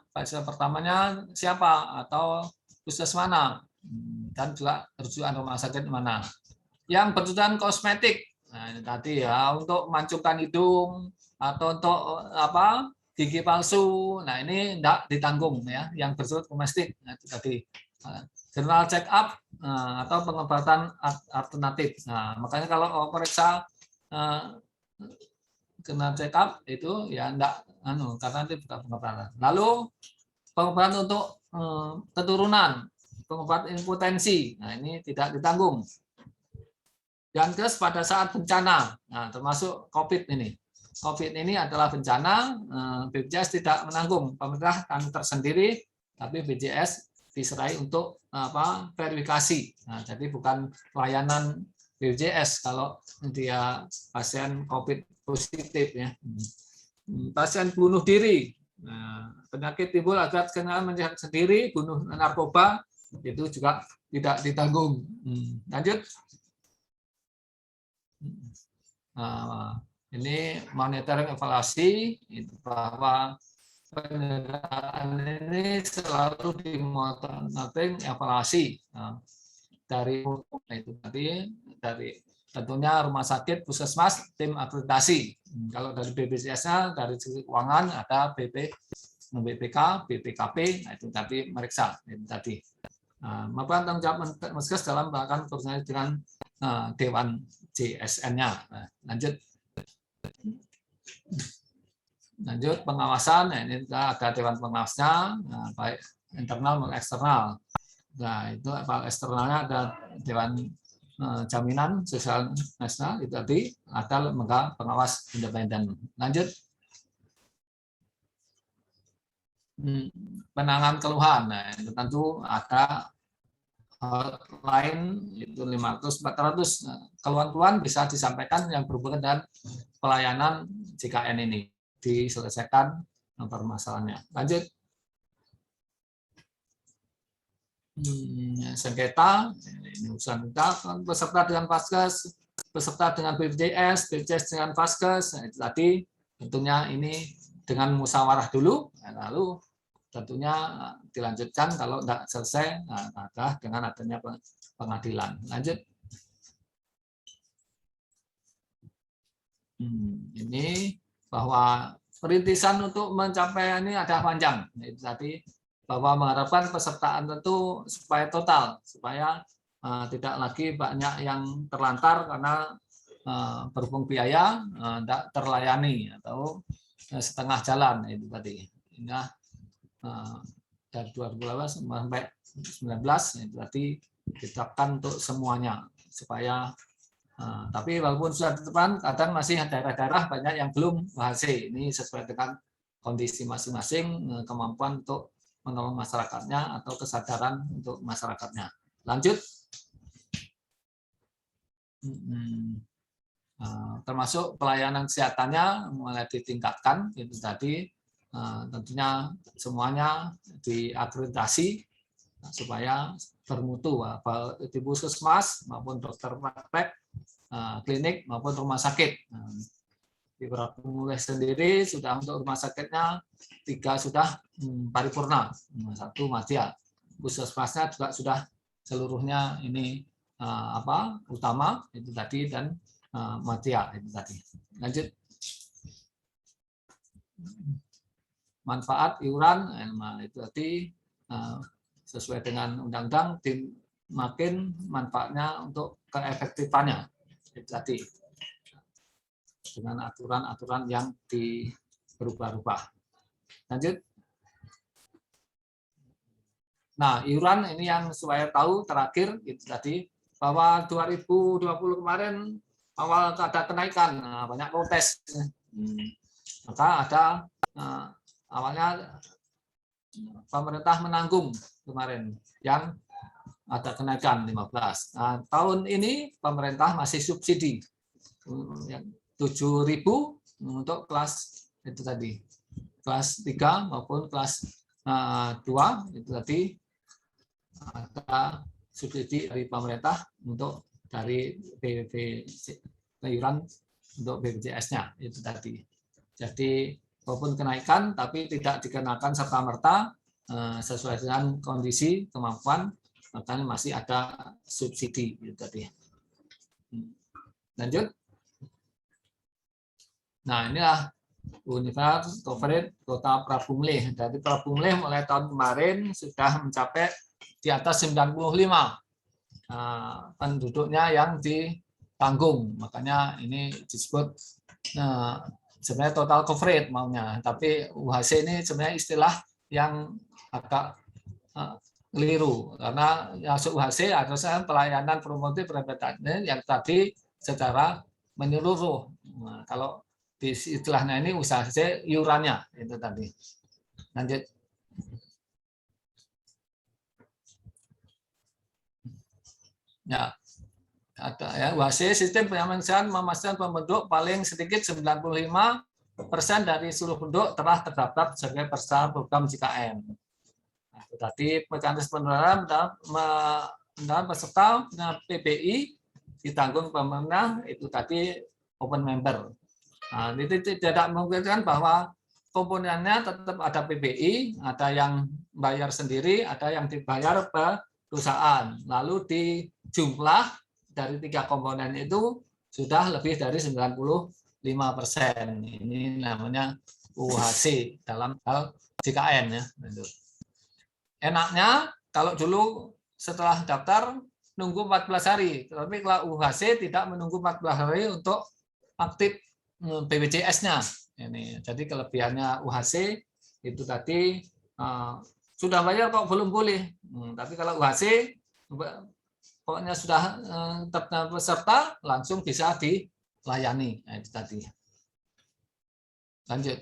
siapa atau puskesmas mana dan juga rujukan rumah sakit mana. Yang berkebutuhan kosmetik, nah ini tadi ya, untuk memancungkan hidung atau untuk apa gigi palsu, nah ini tidak ditanggung ya, yang bersifat domestik. Nah, itu tadi general check up atau pengobatan alternatif. Nah, makanya kalau periksa general check up itu ya enggak karena itu bukan pengobatan. Lalu pengobatan untuk keturunan, pengobatan impotensi, nah ini tidak ditanggung. Dan terus pada saat bencana, nah termasuk COVID ini. COVID ini adalah bencana, BPJS tidak menanggung, pemerintah kami tersendiri, tapi BPJS diserai untuk verifikasi. Nah, jadi bukan pelayanan BPJS kalau dia pasien COVID positif ya. Pasien bunuh diri, nah, penyakit timbul akibat kendaraan menjaga sendiri, bunuh narkoba, itu juga tidak ditanggung. Lanjut. Nah, ini monitoring evaluasi itu bahwa pendataan ini selalu dimonitoring evaluasi dari itu tadi dari tentunya rumah sakit, puskesmas, tim akreditasi. Kalau dari BPJS-nya dari sisi keuangan ada BPK, BPKP, nah itu tadi meriksa itu tadi. Maupun tanggung jawab Menkes dalam melakukan koordinasi dengan Dewan JSN-nya. Nah, lanjut pengawasan. Nah, ini ada Dewan Pengawasnya, baik internal maupun eksternal. Nah, itu eksternalnya ada Dewan Jaminan Sosial Nasional, itu tadi ada lembaga pengawas independen. Lanjut. Penanganan keluhan. Nah, itu tentu ada hotline itu 500-400 keluhan-keluhan bisa disampaikan yang berhubungan dengan pelayanan JKN ini diselesaikan permasalahannya. Lanjut. Sengketa ini urusan kita beserta dengan Vaskes, beserta dengan BPJS, BPJS dengan Vaskes. Nah, itu tadi tentunya ini dengan musyawarah dulu, lalu tentunya dilanjutkan kalau tidak selesai adalah dengan adanya pengadilan. Lanjut. Ini bahwa perintisan untuk mencapai ini ada panjang. Itu tadi bahwa mengharapkan pesertaan tentu supaya total, supaya tidak lagi banyak yang terlantar karena berhubung biaya tidak terlayani atau setengah jalan itu tadi. Hingga dari 2018 sampai 2019 itu tadi ditetapkan untuk semuanya supaya tapi walaupun sudah ditetapkan kadang masih daerah-daerah banyak yang belum berhasil. Ini sesuai dengan kondisi masing-masing, kemampuan untuk menolong masyarakatnya atau kesadaran untuk masyarakatnya. Lanjut. Termasuk pelayanan kesehatannya mulai ditingkatkan itu tadi. Tentunya semuanya diakreditasi supaya bermutu, di puskesmas maupun dokter praktek, klinik maupun rumah sakit. Di Mulai sendiri sudah untuk rumah sakitnya 3 sudah paripurna, 1 madya. Puskesmasnya juga sudah seluruhnya ini utama itu tadi dan madya itu tadi. Lanjut. Manfaat iuran itu tadi sesuai dengan undang-undang makin manfaatnya untuk keefektifannya itu tadi dengan aturan-aturan yang berubah-ubah. Lanjut. Nah, iuran ini yang supaya tahu terakhir itu tadi bahwa 2020 kemarin awal ada kenaikan, banyak protes. Maka ada awalnya pemerintah menanggung kemarin yang ada kenaikan 15. Nah, tahun ini pemerintah masih subsidi 7.000 untuk kelas itu tadi. Kelas 3 maupun kelas 2 itu tadi ada subsidi dari pemerintah untuk dari iuran untuk BPJS-nya itu tadi. Jadi walaupun kenaikan tapi tidak dikenakan serta-merta sesuai dengan kondisi kemampuan, makanya masih ada subsidi itu tadi. Lanjut. Nah, inilah Universal Coverage Kota Prabu Mulih. Dari Prabu Mulih mulai tahun kemarin sudah mencapai di atas 95 penduduknya yang ditanggung. Makanya ini disebut sebenarnya total coverage maunya. Tapi UHC ini sebenarnya istilah yang agak keliru. Karena masuk UHC adalah pelayanan promotif private yang tadi secara menyeluruh. Nah, kalau di istilahnya ini usaha iurannya itu tadi. Lanjut. Ya, ada ya. UHC sistem penyelenggaraan memastikan penduduk paling sedikit 95% dari seluruh penduduk telah terdaftar sebagai peserta program JKN. Nah, itu tadi mekanisme penularan dan peserta PBI ditanggung pemerintah itu tadi open member. Nah, itu tidak memungkinkan bahwa komponennya tetap ada PBI, ada yang bayar sendiri, ada yang dibayar perusahaan. Lalu di jumlah dari 3 komponen itu sudah lebih dari 95%. Ini namanya UHC dalam hal JKN ya. Enaknya kalau dulu setelah daftar nunggu 14 hari, tapi kalau UHC tidak menunggu 14 hari untuk aktif BPJS-nya. Ini jadi kelebihannya UHC itu tadi sudah bayar kok belum boleh. Tapi kalau UHC pokoknya sudah terdaftar peserta langsung bisa dilayani. Nah, itu tadi. Lanjut.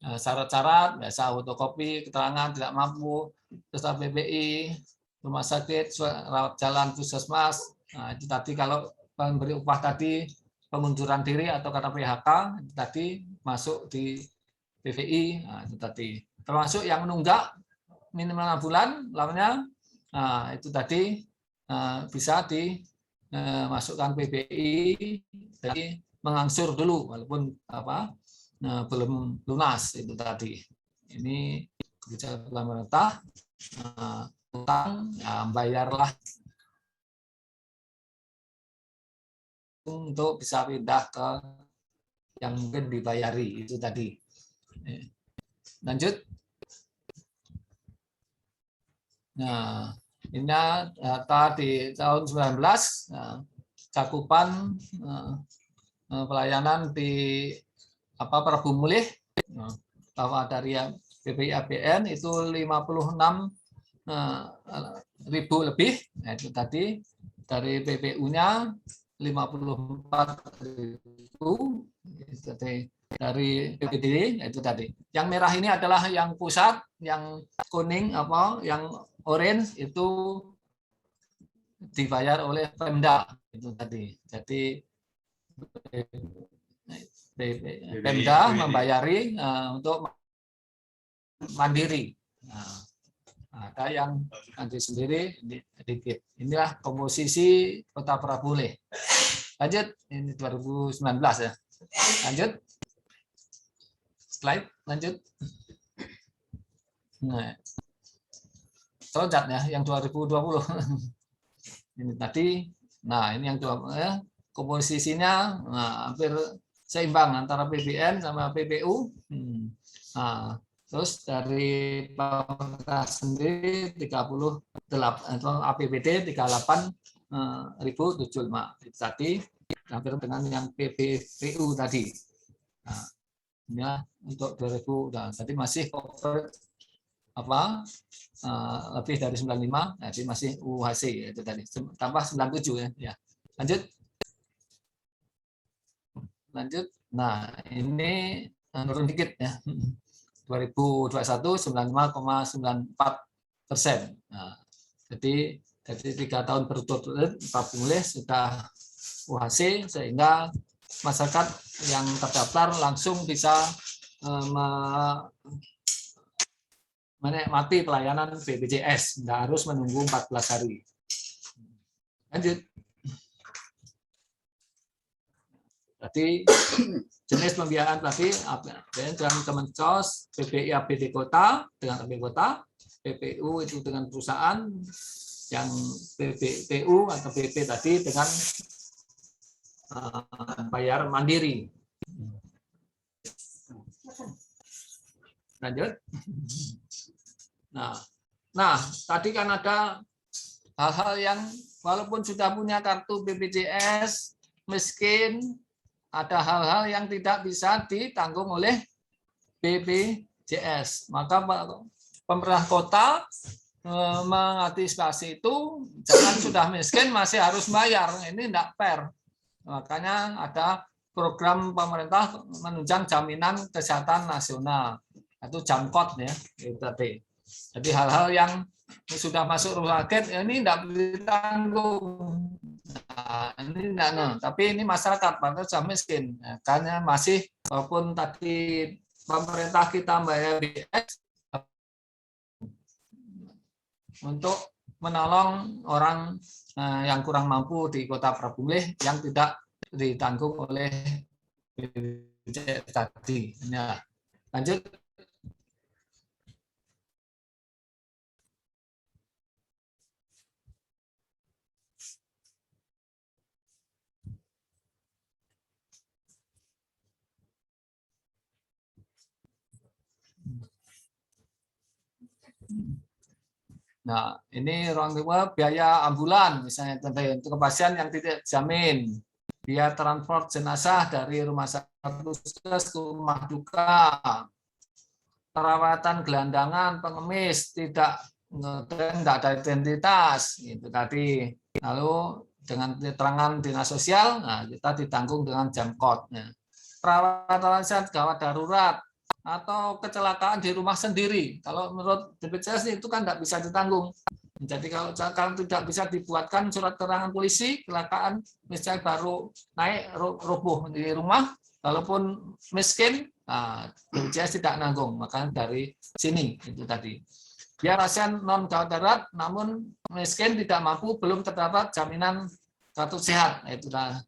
Syarat-syarat biasa fotokopi keterangan tidak mampu, peserta PBI, rumah sakit, rawat jalan, puskesmas. Nah, itu tadi kalau memberi upah tadi pengunduran diri atau karena PHK tadi masuk di PVI. Nah, itu tadi termasuk yang menunggak minimal 6 bulan lamanya. Nah, itu tadi bisa dimasukkan PBI jadi mengangsur dulu walaupun belum lunas itu tadi. Ini kebijakan pemerintah utang bayarlah untuk bisa pindah ke yang mungkin dibayari itu tadi. Lanjut. Nah, ini data di tahun 19 cakupan pelayanan di Prabu Mulih bahwa dari PBI APN itu 56.000 lebih. Nah, itu tadi dari PPU-nya 54.000 dari PPD itu tadi. Yang merah ini adalah yang pusat, yang kuning yang orange itu dibayar oleh Pemda itu tadi. Jadi Pemda membayari untuk mandiri. Nah, ada yang nanti sendiri dikit. Inilah komposisi Kota Prabu Mulih. Lanjut, ini 2019 ya. Lanjut. Slide, lanjut. Nah, loncat ya, yang 2020. Ini tadi, nah ini yang komposisinya hampir seimbang antara PBN sama PPU. Nah, terus dari pemerintah sendiri 38 atau APBD 38.075 itu tadi hampir dengan yang PPPU tadi. Nah, ini untuk 2000 tadi masih cover lebih dari 95, jadi masih UHC itu tadi tambah 97 ya. Lanjut. Nah, ini turun dikit ya. 2021 95,94%. Nah, jadi dari 3 tahun berturut-turut Prabu Mulih sudah UHC sehingga masyarakat yang terdaftar langsung bisa menikmati pelayanan BPJS, tidak harus menunggu 14 hari. Lanjut. Tadi jenis pembiayaan tadi dengan Kemencos, PBI APD Kota dengan APD Kota, PPU itu dengan perusahaan, yang PPPU atau PP tadi dengan bayar mandiri. Lanjut. Nah, tadi kan ada hal-hal yang walaupun sudah punya kartu BPJS, miskin, ada hal-hal yang tidak bisa ditanggung oleh BPJS. Maka pemerintah kota mengantisipasi itu, jangan sudah miskin masih harus bayar. Ini tidak fair. Makanya ada program pemerintah menunjang jaminan kesehatan nasional. Itu JAMKOT ya, itu tadi. Jadi hal-hal yang sudah masuk rumah sakit ini tidak ditanggung. Nah, ini tidak, tapi ini masyarakat pada sudah miskin. Karena masih walaupun tadi pemerintah kita bayar BPJS untuk menolong orang yang kurang mampu di Kota Prabumlih yang tidak ditanggung oleh BPJS tadi. Nah, lanjut. Nah, ini ruang biaya ambulan, misalnya untuk pasien yang tidak jamin, biaya transport jenazah dari rumah sakit ke rumah duka, perawatan gelandangan, pengemis, tidak ada identitas, itu tadi. Lalu dengan keterangan dinas sosial, nah kita ditanggung dengan JAMKOT. Nah, perawatan gawat darurat, atau kecelakaan di rumah sendiri. Kalau menurut BPJS itu kan tidak bisa ditanggung. Jadi kalau tidak bisa dibuatkan surat keterangan polisi, kecelakaan misalnya baru naik roboh di rumah, walaupun miskin, nah, BPJS tidak nanggung. Makanya dari sini itu tadi. Biar pasien non gawat darurat, namun miskin tidak mampu, belum terdapat jaminan kartu sehat. Itu dah.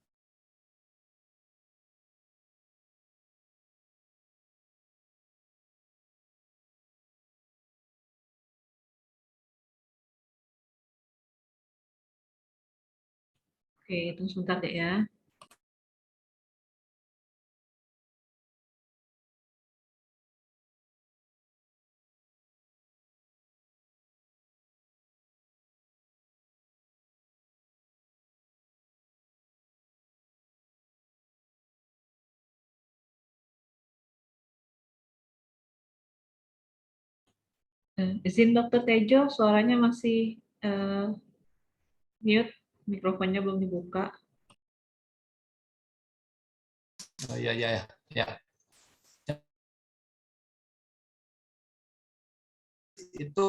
Oke, tunggu sebentar deh ya. Izin Dokter Tejo, suaranya masih mute, mikrofonnya belum dibuka. Oh, ya. Itu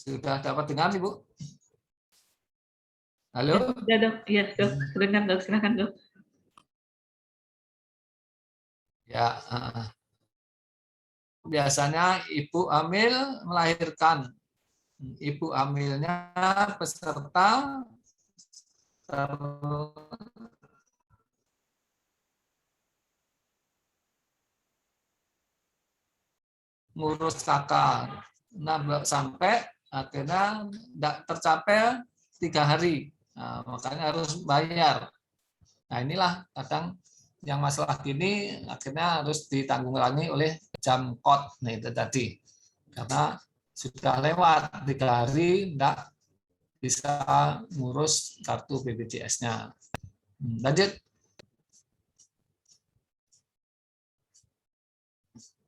sudah dapat dengar, Ibu? Halo? Ya, Dok. Ya, Dok. Silakan, Dok. Silakan, Dok. Ya, biasanya ibu hamil melahirkan. Ibu hamilnya peserta ngurus kakak. Nah, sampai akhirnya tidak tercapai 3 hari. Nah, makanya harus bayar. Nah, inilah kadang yang masalah gini akhirnya harus ditanggulangi oleh JAMKOT. Nah, itu tadi. Karena sudah lewat 3 hari, tidak bisa ngurus kartu BPJS-nya. Lanjut.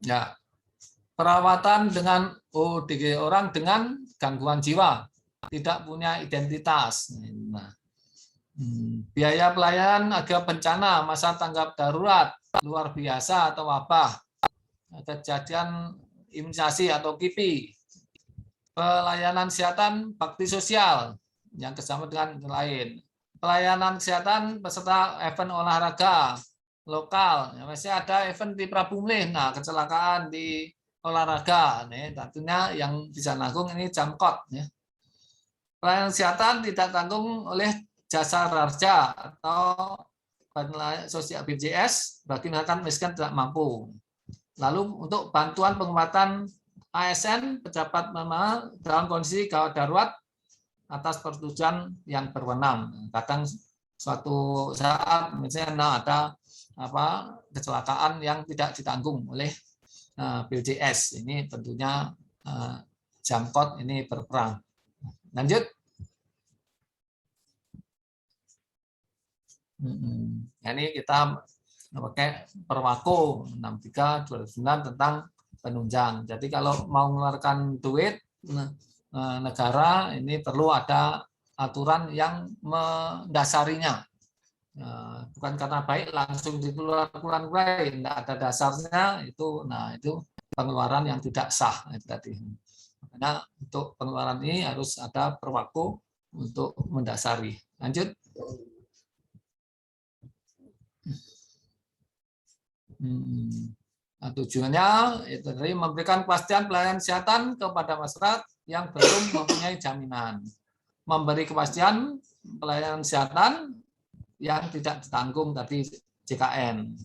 Ya, perawatan dengan ODG orang dengan gangguan jiwa, tidak punya identitas. Nah, biaya pelayanan agak bencana, masa tanggap darurat, luar biasa atau wabah, kejadian imunisasi atau KIPI, pelayanan kesehatan bakti sosial yang bersama dengan lain, pelayanan kesehatan peserta event olahraga lokal, masih ada event di Prabu Mulih, nah kecelakaan di olahraga, nih tentunya yang bisa nanggung ini Jamkot, ya. Pelayanan kesehatan tidak tanggung oleh jasa harja atau sosial BPJS bagi masyarakat miskin tidak mampu. Lalu untuk bantuan penguatan ASN pejabat dalam kondisi gawat darurat atas persetujuan yang berwenang. Kadang suatu saat misalnya ada kecelakaan yang tidak ditanggung oleh BPJS, ini tentunya Jamkot ini berperan. Lanjut. Ini kita pakai Perwako 63/2009 tentang penunjang. Jadi kalau mau mengeluarkan duit negara ini perlu ada aturan yang mendasarinya. Bukan karena baik langsung dikeluarkan baik, tidak ada dasarnya itu. Nah itu pengeluaran yang tidak sah itu tadi. Makanya untuk pengeluaran ini harus ada Perwako untuk mendasari. Lanjut. Nah, tujuannya itu dari memberikan kepastian pelayanan kesehatan kepada masyarakat yang belum mempunyai jaminan, memberi kepastian pelayanan kesehatan yang tidak ditanggung tadi JKN,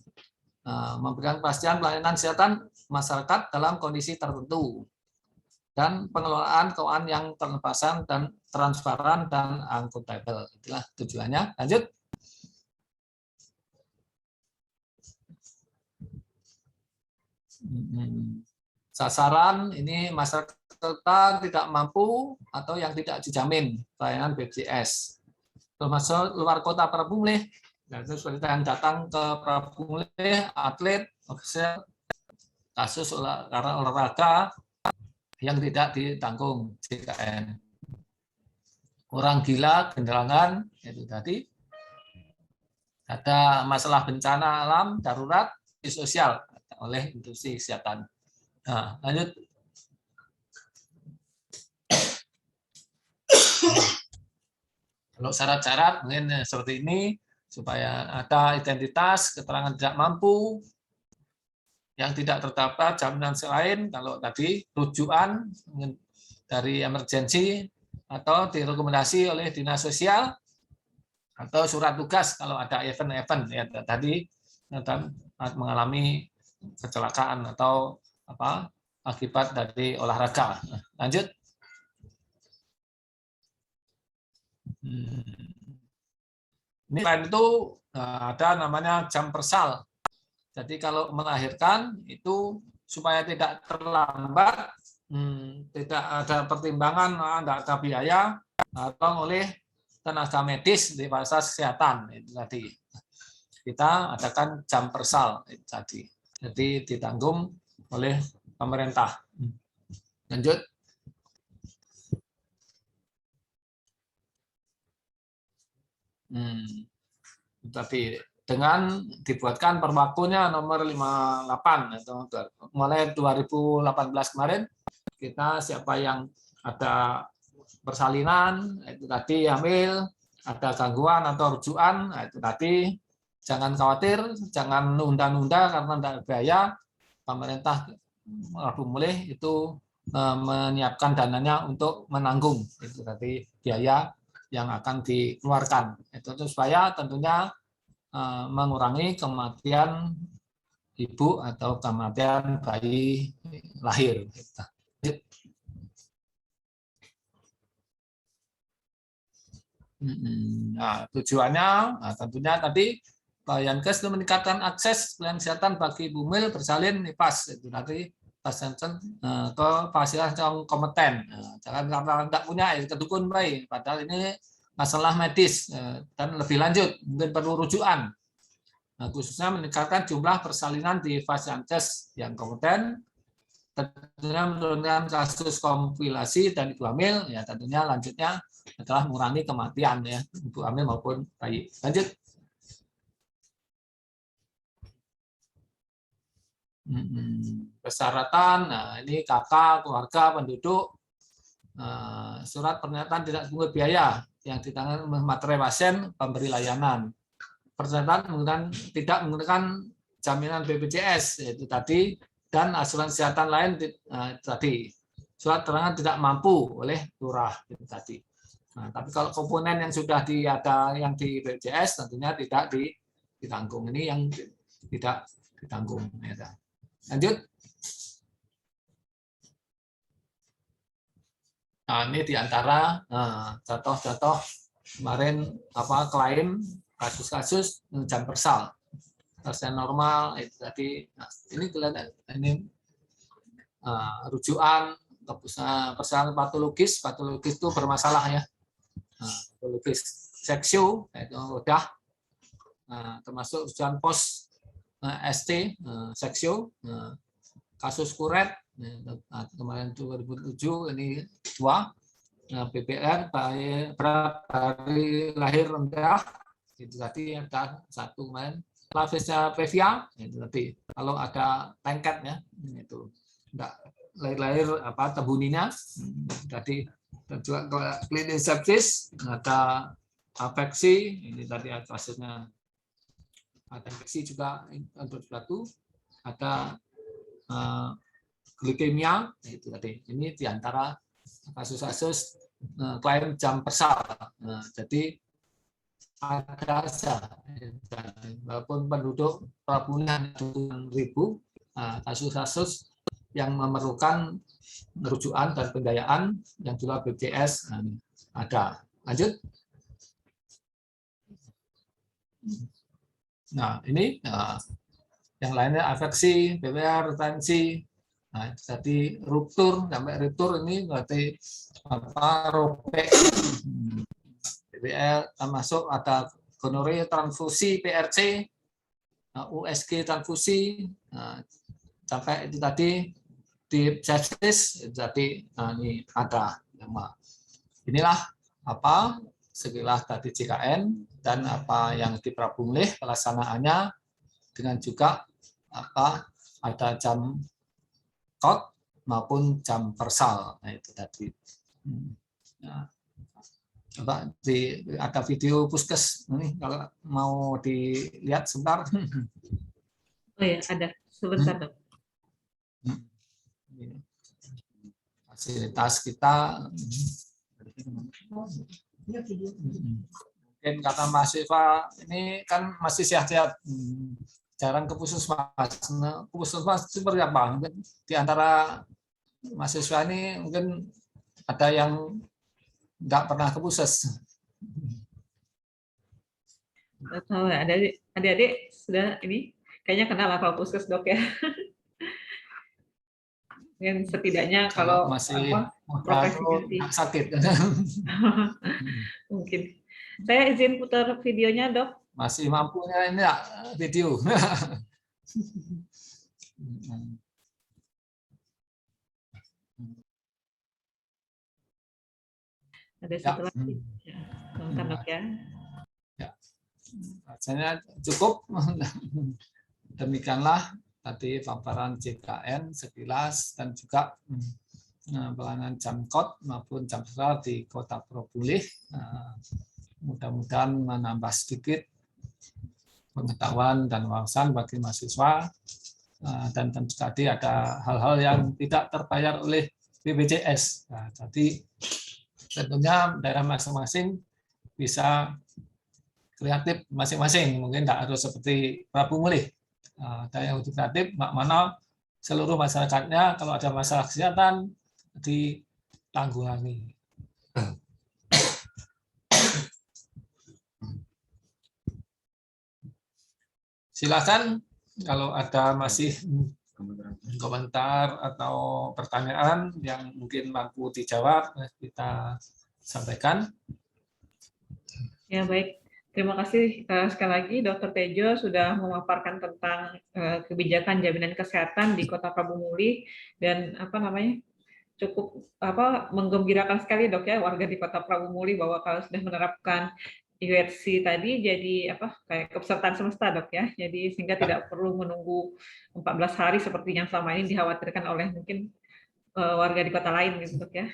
memberikan kepastian pelayanan kesehatan masyarakat dalam kondisi tertentu, dan pengelolaan keuangan yang transparan dan transparan dan akuntabel. Itulah tujuannya. Lanjut. Sasaran ini masyarakat tidak mampu atau yang tidak dijamin pelayanan BPJS, termasuk luar kota Prabu Mulih. Seperti yang datang ke Prabu Mulih, atlet, kasus olahraga yang tidak ditanggung JKN, orang gila, genderangan, itu tadi ada masalah bencana alam darurat sosial oleh institusi kesehatan. Nah, lanjut. Kalau syarat-syarat mungkin seperti ini, supaya ada identitas, keterangan tidak mampu, yang tidak terdapat jaminan selain, kalau tadi rujukan dari emergensi atau direkomendasi oleh dinas sosial, atau surat tugas kalau ada event-event ya tadi mengalami kecelakaan atau akibat dari olahraga. Lanjut. Ini selain itu ada namanya jam persal. Jadi kalau melahirkan itu supaya tidak terlambat, tidak ada pertimbangan, tidak ada biaya, atau oleh tenaga medis di fasilitas kesehatan itu tadi. Kita adakan jam persal itu tadi. Jadi ditanggung oleh pemerintah. Lanjut. Tapi dengan dibuatkan Perwakonya nomor 58 itu mulai 2018 kemarin, kita siapa yang ada persalinan itu tadi hamil, ada gangguan atau rujukan itu tadi, jangan khawatir, jangan nunda-nunda karena tidak biaya. Pemerintah Prabu Mulih itu menyiapkan dananya untuk menanggung itu tadi biaya yang akan dikeluarkan. Itu supaya tentunya mengurangi kematian ibu atau kematian bayi lahir. Nah, tujuannya tentunya tadi Yankes itu meningkatkan akses pelayanan kesehatan bagi ibu hamil bersalin nifas itu nanti pasien ke fasilitas yang kompeten. Jangan karena tidak punya ya kedukun baik, padahal ini masalah medis dan lebih lanjut mungkin perlu rujukan. Nah, khususnya meningkatkan jumlah persalinan di fasilitas yang kompeten, tentunya menurunkan kasus kompilasi dan ibu hamil, ya tentunya lanjutnya adalah mengurangi kematian ya ibu hamil maupun bayi. Lanjut. Persyaratan, nah ini KK, keluarga, penduduk, surat pernyataan tidak pungut biaya yang ditangani materai pasien, pemberi layanan. Persyaratan menggunakan tidak menggunakan jaminan BPJS yaitu tadi, dan asuransi kesehatan lain tadi. Surat keterangan tidak mampu oleh lurah itu tadi. Nah, tapi kalau komponen yang sudah ada yang di BPJS tentunya tidak ditanggung. Ini yang tidak ditanggung. Lanjut. Nah, ini diantara contoh-contoh kemarin klaim kasus-kasus jam persal. Pasien normal itu tadi. Nah, ini kelihatan ini rujukan persoalan patologis itu bermasalah ya. Patologis seksio itu udah termasuk rujukan pos ST seksio, kasus kuret kemarin 2007 ini 2, PPR berat dari lahir rendah itu tadi ada 1 kemarin, Lavisnya Previa itu tadi kalau ada lengket ya itu enggak lahir tebuninya tadi, dan juga klinis sepsis ada afeksi ini tadi kasusnya ada infeksi juga untuk suatu ada glikemia itu tadi. Ini diantara kasus-kasus klaim jam persal. Jadi ada saja walaupun penduduk pelabuhan ribu, kasus-kasus yang memerlukan rujukan dan pembiayaan yang juga BPJS ada. Lanjut. Nah ini yang lainnya afeksi, PPR, retensi. Nah, jadi ruptur sampai ruptur ini berarti robek. PPR termasuk ada gonore transfusi PRC, USG transfusi, sampai itu tadi di sepsis jadi ini ada. Inilah sekilas tadi JKN dan apa yang diperabungkan pelaksanaannya dengan juga ada jam kot maupun jam persal. Nah, itu tadi. Nah, coba ada video puskes ini kalau mau dilihat sebentar. Oh ya, ada sebentar dok. Fasilitas kita. Mungkin kata mahasiswa ini kan masih sehat-sehat. Jarang ke puskesmas. Puskesmas seperti apa? Di antara mahasiswa ini mungkin ada yang nggak pernah ke puskes. Tahu ya, ada adik-adik sudah ini kayaknya kenal lah kalau puskes dok ya. Yang setidaknya kalau masih profesi sakit. Mungkin. Saya izin putar videonya dok. Masih mampunya ini ya, video. Ada satu lagi. Sebentar dok ya. Rasanya cukup. Demikianlah tadi paparan JKN sekilas dan juga pelayanan jam kot maupun jam persal di Kota Probulih. Mudah-mudahan menambah sedikit pengetahuan dan wawasan bagi mahasiswa, dan tentu tadi ada hal-hal yang tidak terbayar oleh BPJS. Nah, jadi tentunya daerah masing-masing bisa kreatif masing-masing, mungkin tidak harus seperti Prabu Mulih. Ada yang lebih kreatif, mana seluruh masyarakatnya kalau ada masalah kesehatan ditanggulangi. Silakan kalau ada masih komentar atau pertanyaan yang mungkin mampu dijawab, kita sampaikan. Ya baik, terima kasih sekali lagi Dr. Tejo sudah memaparkan tentang kebijakan jaminan kesehatan di Kota Prabu Mulih dan cukup menggembirakan sekali dok ya warga di Kota Prabu Mulih bahwa kalau sudah menerapkan URC tadi jadi apa kayak kepesertaan semesta dok ya. Jadi sehingga tidak perlu menunggu 14 hari seperti yang selama ini dikhawatirkan oleh mungkin warga di kota lain gitu dok ya.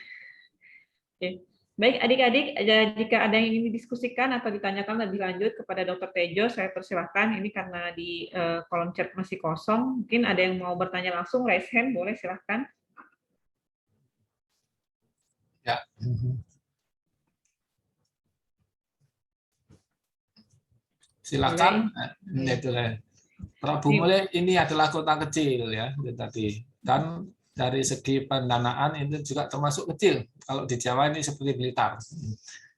Oke. Baik adik-adik, jika ada yang ingin didiskusikan atau ditanyakan lebih lanjut kepada Dr. Tejo, saya persilahkan. Ini karena di kolom chat masih kosong. Mungkin ada yang mau bertanya langsung, raise hand, boleh silahkan. Ya. Silakan. Prabu Mulih ini adalah kota kecil ya tadi, dan dari segi pendanaan itu juga termasuk kecil. Kalau di Jawa ini seperti Blitar,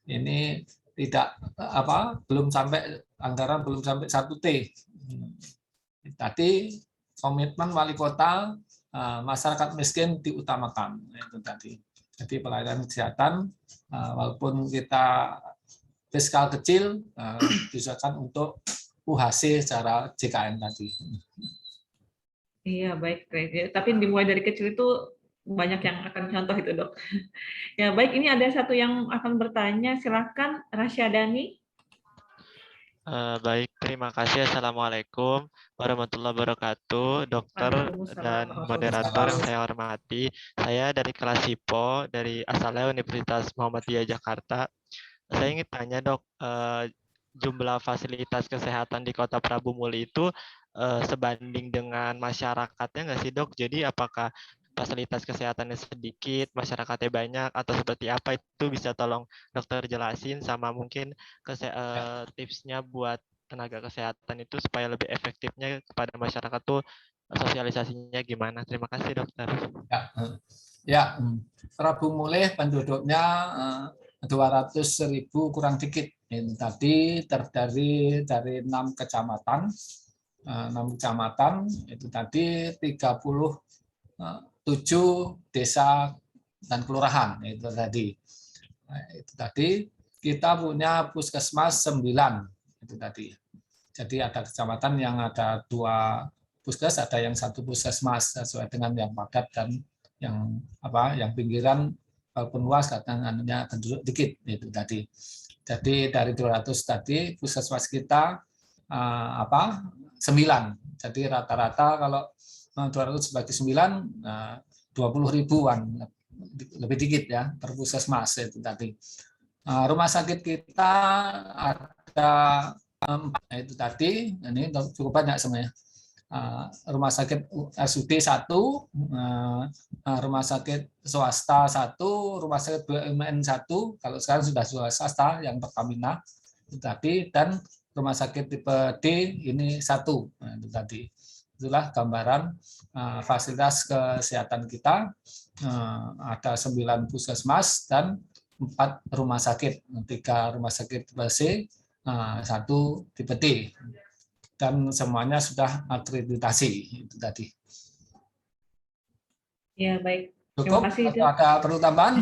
ini tidak belum sampai anggaran belum sampai 1T. Tadi komitmen wali kota masyarakat miskin diutamakan itu tadi. Jadi pelayanan kesehatan walaupun kita fiskal kecil diusahakan untuk UHC secara JKN tadi. Iya baik, tapi dimulai dari kecil itu banyak yang akan contoh itu dok. Ya baik, ini ada satu yang akan bertanya, silakan Rasyadani. Baik, terima kasih. Assalamualaikum warahmatullahi wabarakatuh, dokter dan moderator yang saya hormati. Saya dari kelas SIPO, dari asalnya Universitas Muhammadiyah Jakarta. Saya ingin tanya dok, jumlah fasilitas kesehatan di Kota Prabu Muli itu sebanding dengan masyarakatnya nggak sih dok? Jadi apakah fasilitas kesehatannya sedikit, masyarakatnya banyak, atau seperti apa, itu bisa tolong dokter jelasin, sama mungkin tipsnya buat tenaga kesehatan itu supaya lebih efektifnya kepada masyarakat tuh sosialisasinya gimana? Terima kasih dokter. Ya, Prabu Mulih penduduknya 200.000 kurang dikit. Ini tadi terdiri dari 6 kecamatan. 6 kecamatan itu tadi 37 desa dan kelurahan itu tadi. Itu tadi kita punya puskesmas 9 itu tadi. Jadi ada kecamatan yang ada 2 puskes, ada yang 1 puskesmas sesuai dengan yang padat dan yang pinggiran walaupun luas katanya penduduk dikit itu tadi. Jadi dari 200 tadi puskesmas kita 9. Jadi rata-rata kalau 200 bagi 9 20 ribuan lebih dikit ya per puskesmas itu tadi. Rumah sakit kita ada 4 itu tadi, ini cukup banyak sebenarnya. Rumah sakit RSUD 1, rumah sakit swasta 1, rumah sakit BUMN 1, kalau sekarang sudah swasta yang Pertamina itu tadi, dan rumah sakit tipe D ini 1. Nah, itu tadi. Itulah gambaran fasilitas kesehatan kita. Ada 9 puskesmas dan 4 rumah sakit, 3 rumah sakit tipe C, 1 tipe D. Dan semuanya sudah akreditasi itu tadi. Ya baik. Cukup. Terima kasih. Ada perlu tambahan?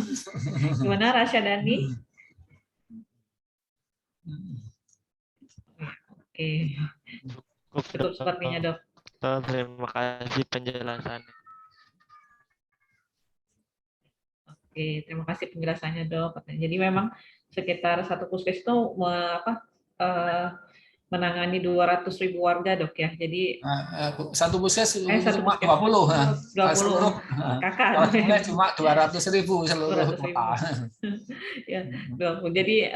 Gimana Rasyadani? Oke. Cukup sepertinya dok. Terima kasih penjelasannya. Oke, terima kasih penjelasannya dok. Jadi memang sekitar 1 puskes itu menangani 200.000 warga dok ya. Jadi 1 puskes cuma 20. 20 kakak. Cuma 200.000 seluruh kota. Ya, 20. Jadi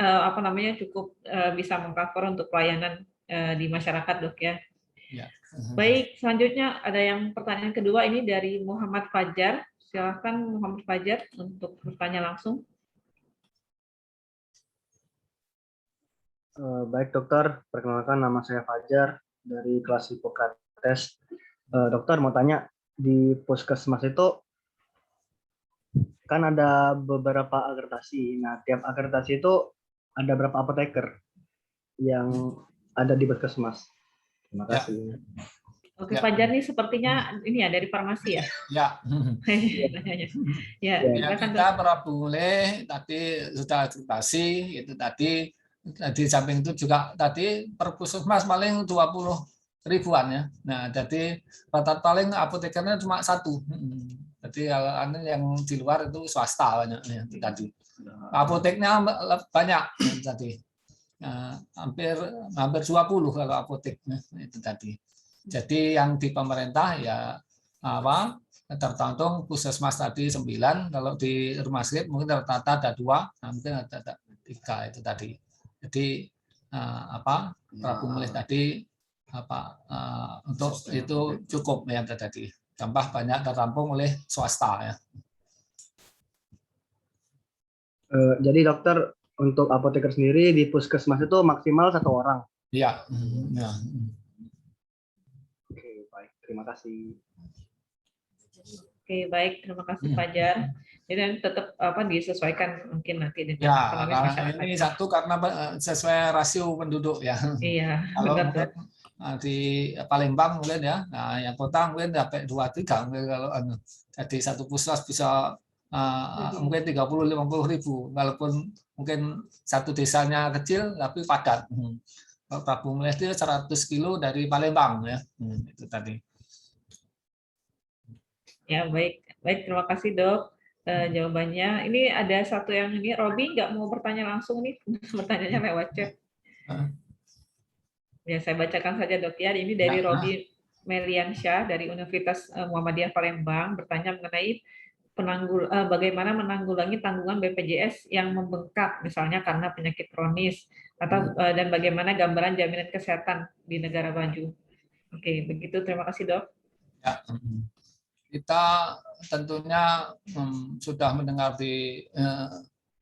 cukup bisa mengcover untuk pelayanan di masyarakat dok ya. Ya. Baik, selanjutnya ada yang pertanyaan kedua ini dari Muhammad Fajar. Silakan Muhammad Fajar untuk bertanya langsung. Baik dokter, perkenalkan nama saya Fajar dari kelas Hipokrates. Dokter mau tanya, di puskesmas itu kan ada beberapa akreditasi. Nah, tiap akreditasi itu ada berapa apoteker yang ada di puskesmas? Terima kasih. Oke, Fajar nih sepertinya ini ya dari farmasi ya? Ya. Ya, kita Prabu Mulih tadi sudah akreditasi itu tadi. Di samping itu juga tadi per puskesmas paling 20 ribuan ya. Nah, jadi rata-rata paling apotekernya cuma 1. Jadi yang di luar itu swasta banyak ya tadi. Apoteknya banyak tadi. hampir 20 kalau apotek itu tadi. Jadi yang di pemerintah ya tergantung puskesmas tadi 9, kalau di rumah sakit mungkin rata-rata ada 2, mungkin ada 3 itu tadi. Jadi Prabu Mulih tadi untuk itu cukup yang tadi. Tambah banyak tertampung oleh swasta ya. Jadi dokter, untuk apoteker sendiri di puskesmas itu maksimal 1 orang. Iya. Ya. Oke, baik. Terima kasih. Oke, baik. Terima kasih Fajar. Jadi tetap disesuaikan mungkin nanti dengan Ya, masyarakat. ini satu karena sesuai rasio penduduk ya. Iya, Kalau benar, mungkin di Palembang mungkin ya, yang kota mungkin sampai 2-3 mungkin kalau jadi satu puskesmas bisa mungkin 30-50 ribu, walaupun mungkin satu desanya kecil tapi padat. Kalau Prabu Mulih itu 100 kilo dari Palembang ya, itu tadi. Ya, baik. Terima kasih Dok. Jawabannya. Ini ada satu yang ini, Robi nggak mau bertanya langsung nih, bertanyanya lewat chat. Ya, saya bacakan saja Dok ya. Ini dari Robi Meliansyah dari Universitas Muhammadiyah Palembang bertanya mengenai bagaimana menanggulangi tanggungan BPJS yang membengkak, misalnya karena penyakit kronis, atau dan bagaimana gambaran jaminan kesehatan di negara maju. Oke, begitu. Terima kasih Dok. Ya. Kita tentunya sudah mendengar di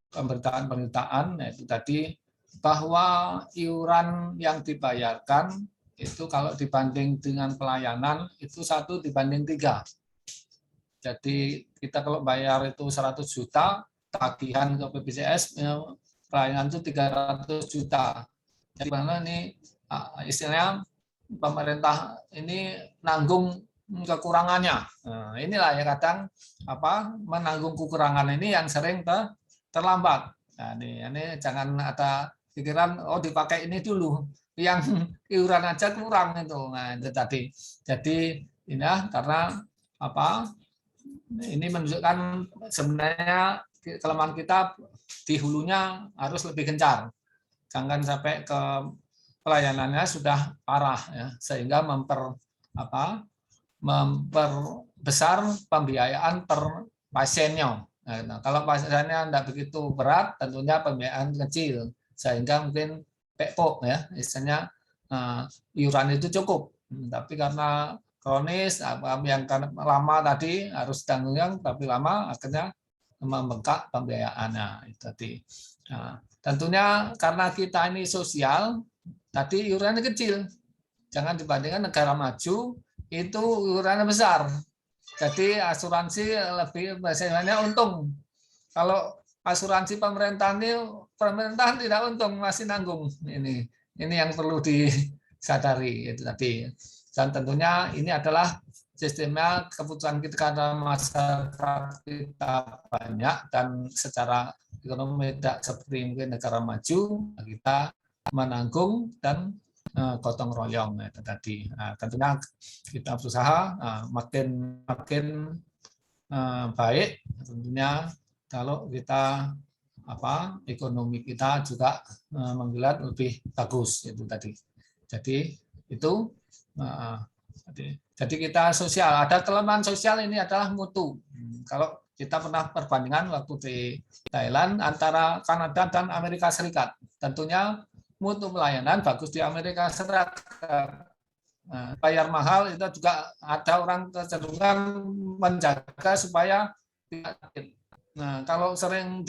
pemberitaan yaitu tadi bahwa iuran yang dibayarkan itu kalau dibanding dengan pelayanan itu 1 banding 3. Jadi kita kalau bayar itu 100 juta, tagihan ke BPJS pelayanan itu 300 juta. Jadi mana ini istilahnya pemerintah ini nanggung kekurangannya. Nah, inilah yang kadang menanggung kekurangan ini yang sering terlambat. Nah, ini jangan ada pikiran dipakai ini dulu, yang iuran aja kurang itu. Nah, itu tadi. Jadi ini karena ini menunjukkan sebenarnya kelemahan kita di hulunya harus lebih gencar. Jangan sampai ke pelayanannya sudah parah ya, sehingga memperbesar pembiayaan per pasiennya. Nah, kalau pasiennya tidak begitu berat, tentunya pembiayaan kecil, sehingga mungkin pekpok ya, istilahnya iuran itu cukup. Tapi karena kronis, yang lama tadi harus tanggungan, tapi lama akhirnya membengkak pembiayaannya itu tadi. Nah, tentunya karena kita ini sosial, tadi iurannya kecil. Jangan dibandingkan negara maju, itu iurannya besar. Jadi asuransi lebih biasanya untung. Kalau asuransi pemerintahan tidak untung, masih nanggung. Ini yang perlu disadari itu tadi. Dan tentunya ini adalah sistemnya keputusan kita karena masyarakat kita banyak dan secara ekonomi tidak seperti mungkin negara maju, kita menanggung dan gotong royong itu tadi. Nah, tentunya kita berusaha makin baik tentunya kalau kita ekonomi kita juga menggeliat lebih bagus itu tadi. Jadi itu jadi kita sosial, ada kelemahan sosial ini adalah mutu. Kalau kita pernah perbandingan waktu di Thailand antara Kanada dan Amerika Serikat, tentunya mutu pelayanan bagus di Amerika Serikat. Bayar mahal itu juga ada orang kecenderungan menjaga supaya tidak. Nah, kalau sering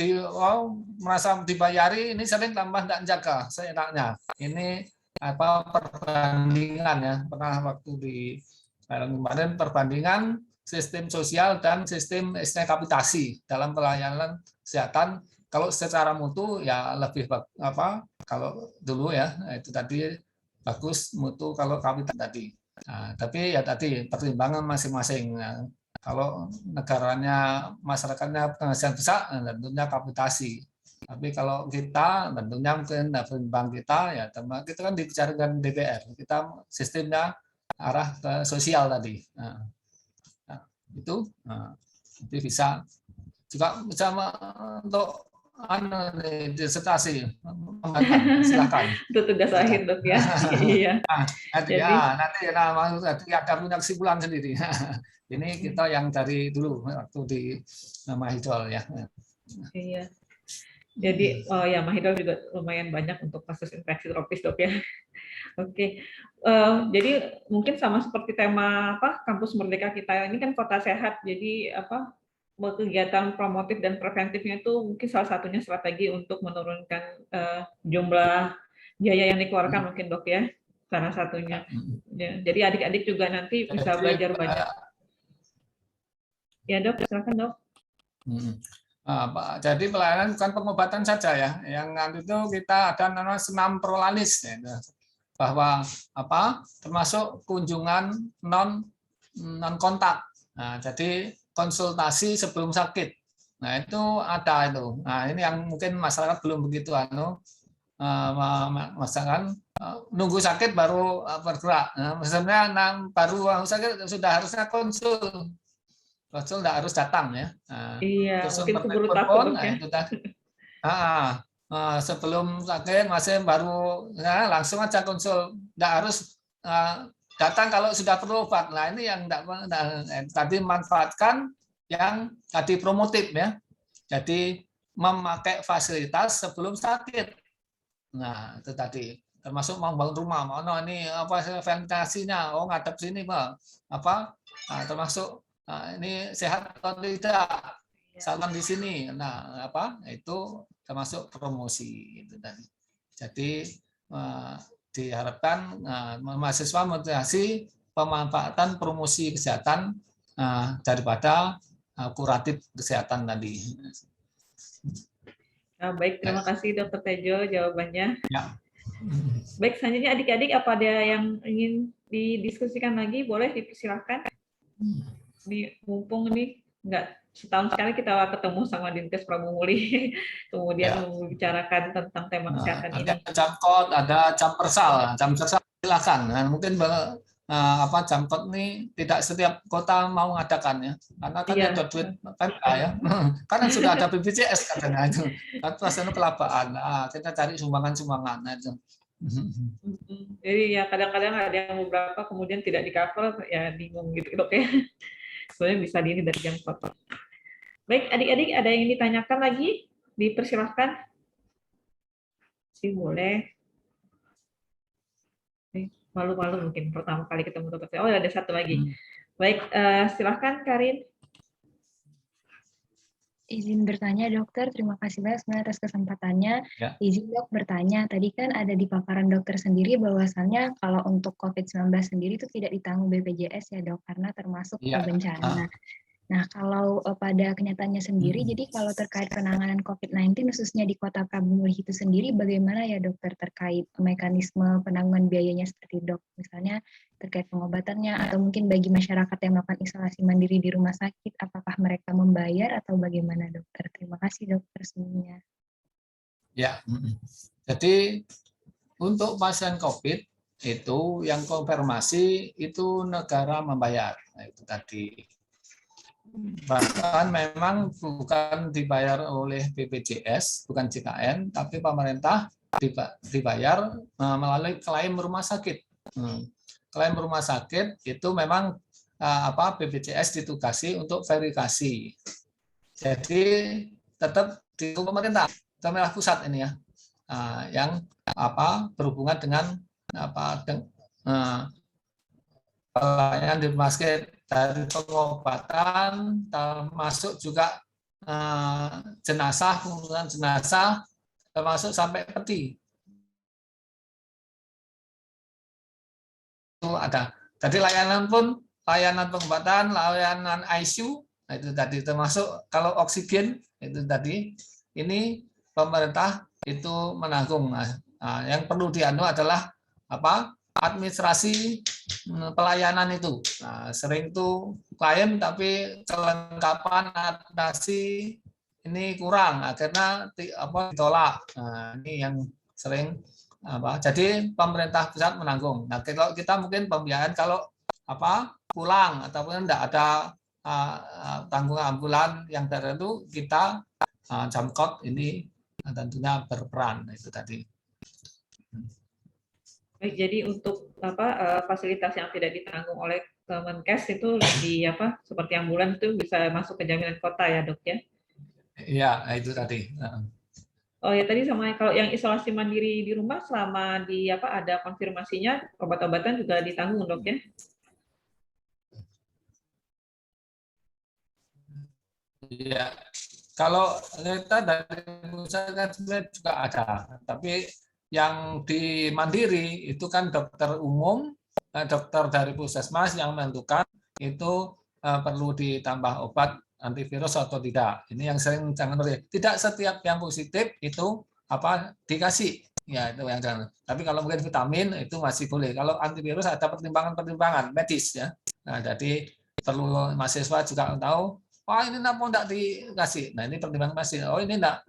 merasa dibayari, ini sering tambah tidak jaga seenaknya. Ini perbandingan ya, pernah waktu di kemarin perbandingan sistem sosial dan sistem kapitasi dalam pelayanan kesehatan. Kalau secara mutu ya lebih kalau dulu ya itu tadi bagus mutu kalau kapital tadi. Nah, tapi ya tadi pertimbangan masing-masing. Nah, kalau negaranya masyarakatnya penghasilan besar, tentunya kapitasi. Tapi kalau kita tentunya mungkin pertimbangan kita ya kita kan dibicarakan DPR. Kita sistemnya arah ke sosial tadi. Nah, itu jadi bisa juga untuk disertasi. Silakan. Itu tugas akhir dok ya. Iya. Nanti ada punya kesimpulan sendiri. Ini kita yang dari dulu waktu di Mahidol ya. Iya. Jadi ya Mahidol juga lumayan banyak untuk kasus infeksi tropis dok ya. Oke. Jadi mungkin sama seperti tema Kampus Merdeka kita ini kan kota sehat. Jadi kegiatan promotif dan preventifnya itu mungkin salah satunya strategi untuk menurunkan jumlah biaya yang dikeluarkan mungkin dok ya, salah satunya. Ya, jadi adik-adik juga nanti bisa belajar banyak. Ya dok, silakan dok. Jadi pelayanan bukan pengobatan saja ya, yang nanti itu kita ada namanya senam prolanis ya, bahwa termasuk kunjungan non kontak. Nah, jadi konsultasi sebelum sakit. Nah, itu ada itu. Nah, ini yang mungkin masyarakat belum begitu masakan nunggu sakit baru bergerak. Nah, sebenarnya baru sakit sudah harusnya konsul tidak harus datang ya. Iya, mungkin keburu takut ya. Itu tadi. Sebelum sakit masih baru langsung aja konsul, tidak harus datang kalau sudah perlu obat. Nah ini yang tadi manfaatkan yang tadi promotif ya. Jadi memakai fasilitas sebelum sakit. Nah itu tadi termasuk mau bangun rumah, ini ventilasinya, ngadep sini termasuk ini sehat atau tidak, salam di sini. Nah, itu termasuk promosi itu tadi. Jadi diharapkan mahasiswa motivasi pemanfaatan promosi kesehatan daripada kuratif kesehatan tadi. Nah, baik, terima kasih Dr. Tejo jawabannya. Ya. Baik, selanjutnya adik-adik apa ada yang ingin didiskusikan lagi? Boleh dipersilakan. Mumpung ini nggak setahun sekali kita ketemu sama Dinkes Pramumuli, kemudian membicarakan tentang tema kesehatan ini. Ada Jamkot, ada Jampersal silakan. Nah, mungkin Jamkot ini tidak setiap kota mau mengadakan ya, karena kan ada duit Pemda ya, karena sudah ada BPJS katanya itu. Rasanya kelabaan. Kita cari sumbangan itu. Jadi ya kadang-kadang ada yang beberapa kemudian tidak di cover, ya bingung gitu dok ya. Sebenarnya bisa ini dari jam 4. Baik, adik-adik ada yang ditanyakan lagi? Dipersilahkan. Boleh. Malu-malu mungkin pertama kali ketemu dokter. Oh, ada satu lagi. Baik, silahkan Karin. Izin bertanya dokter, terima kasih banyak sebenarnya atas kesempatannya. Ya. Izin dok bertanya, tadi kan ada di paparan dokter sendiri bahwasannya kalau untuk COVID-19 sendiri itu tidak ditanggung BPJS ya dok, karena termasuk bencana. Nah kalau pada kenyataannya sendiri, jadi kalau terkait penanganan COVID-19 khususnya di Kota Pramumuli itu sendiri, bagaimana ya dokter terkait mekanisme penanggungan biayanya seperti dok, misalnya terkait pengobatannya atau mungkin bagi masyarakat yang melakukan isolasi mandiri di rumah sakit, apakah mereka membayar atau bagaimana dokter? Terima kasih dokter semuanya. Ya, jadi untuk pasien COVID itu yang konfirmasi itu negara membayar, nah, itu tadi. Bahkan memang bukan dibayar oleh BPJS, bukan JKN, tapi pemerintah dibayar melalui klaim rumah sakit. Klaim rumah sakit itu memang BPJS ditugasi untuk verifikasi. Jadi tetap di pemerintah, pemerintah pusat ini ya, yang berhubungan dengan pelayanan di rumah sakit, dari pengobatan termasuk juga jenazah, pengurusan jenazah, termasuk sampai peti. Itu ada. Jadi layanan pun, layanan pengobatan, layanan ICU, nah itu tadi termasuk kalau oksigen itu tadi, ini pemerintah itu menanggung. Nah, yang perlu dianu adalah administrasi pelayanan itu. Nah, sering tuh klien tapi kelengkapan administrasi ini kurang, akhirnya ditolak. Nah, ini yang sering jadi pemerintah pusat menanggung. Nah, kalau kita mungkin pembiayaan kalau pulang ataupun tidak ada tanggungan ambulan yang tertentu, kita Jamkot ini tentunya berperan itu tadi. Baik, jadi untuk fasilitas yang tidak ditanggung oleh Kemenkes itu seperti ambulan itu bisa masuk ke jaminan kota ya, Dok ya? Iya, itu tadi. Oh ya, tadi sama kalau yang isolasi mandiri di rumah selama ada konfirmasinya, obat-obatan juga ditanggung, Dok ya? Iya, kalau kita dari pusat kan sebenarnya juga ada, tapi yang di mandiri itu kan dokter umum, dokter dari puskesmas yang menentukan itu perlu ditambah obat antivirus atau tidak. Ini yang sering jangan berarti tidak setiap yang positif itu dikasih. Ya itu yang jangan. Tapi kalau mungkin vitamin itu masih boleh. Kalau antivirus ada pertimbangan-pertimbangan medis ya. Nah, jadi perlu mahasiswa juga tahu. Wah ini kenapa enggak dikasih? Nah ini pertimbangan masih. Oh ini enggak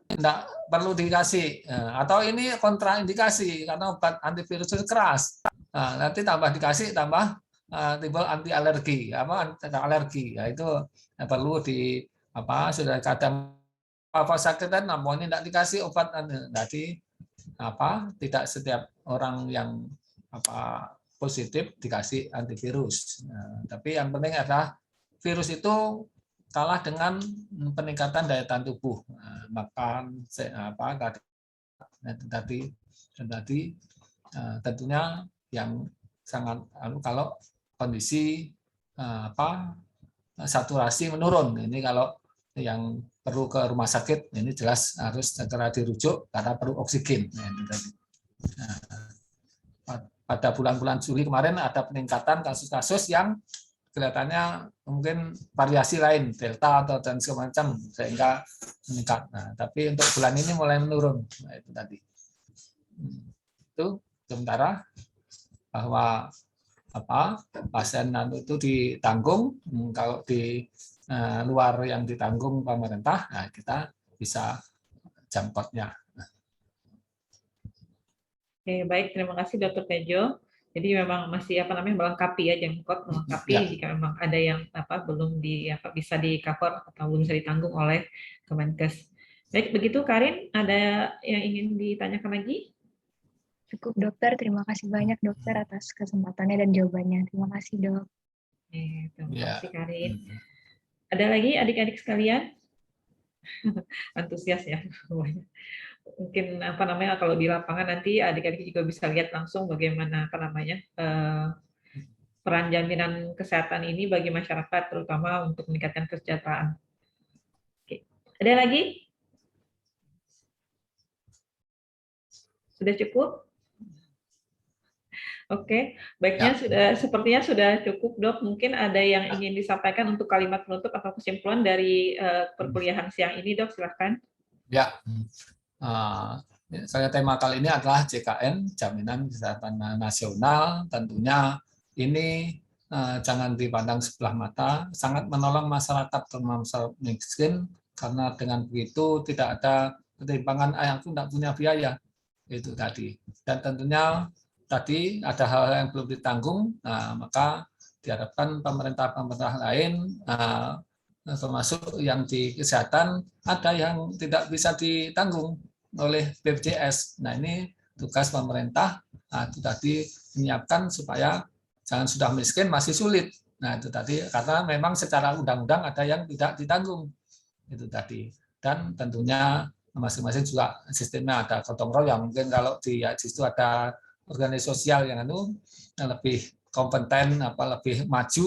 perlu dikasih. Atau ini kontraindikasi karena obat antivirus itu keras. Nah, nanti tambah dikasih tambah timbul anti alergi alergi. Ya itu perlu sudah kadang sakit kan namun ini enggak dikasih obat nanti tidak setiap orang yang positif dikasih antivirus. Nah, tapi yang penting adalah virus itu kalah dengan peningkatan daya tahan tubuh, makan tadi tentunya yang sangat kalau kondisi saturasi menurun, ini kalau yang perlu ke rumah sakit ini jelas harus segera dirujuk karena perlu oksigen. Pada bulan-bulan Juli kemarin ada peningkatan kasus-kasus yang kelihatannya mungkin variasi lain, delta atau dan semacam sehingga meningkat. Nah, tapi untuk bulan ini mulai menurun. Nah, itu tadi. Itu sementara bahwa pasien itu ditanggung, kalau di luar yang ditanggung pemerintah, nah kita bisa jangkaunya. Oke, baik, terima kasih Dr. Tejo. Jadi memang masih melengkapi ya, melengkapi ya. Jika memang ada yang belum bisa di cover atau belum bisa ditanggung oleh Kemenkes. Baik, begitu Karin, ada yang ingin ditanyakan lagi? Cukup dokter, terima kasih banyak dokter atas kesempatannya dan jawabannya. Terima kasih dok. Terima kasih Karin. Ada lagi adik-adik sekalian? Antusias ya. Mungkin kalau di lapangan nanti adik-adik juga bisa lihat langsung bagaimana peran jaminan kesehatan ini bagi masyarakat, terutama untuk meningkatkan kesejahteraan. Oke. Ada lagi? Sudah cukup? Oke, baiknya sepertinya sudah cukup dok. Mungkin ada yang ingin disampaikan untuk kalimat penutup atau kesimpulan dari perkuliahan siang ini dok, silahkan. Ya, saya tema kali ini adalah JKN, Jaminan Kesehatan Nasional. Tentunya ini jangan dipandang sebelah mata, sangat menolong masyarakat terutama masyarakat miskin, karena dengan begitu tidak ada ketimpangan yang tidak punya biaya, itu tadi. Dan tentunya tadi ada hal-hal yang belum ditanggung, maka diharapkan pemerintah-pemerintah lain termasuk yang di kesehatan ada yang tidak bisa ditanggung oleh BPJS. Nah ini tugas pemerintah itu tadi menyiapkan supaya jangan sudah miskin masih sulit. Nah itu tadi karena memang secara undang-undang ada yang tidak ditanggung itu tadi. Dan tentunya masing-masing juga sistemnya ada gotong royong. Mungkin kalau di situ ada organisasi sosial yang lebih kompeten, lebih maju,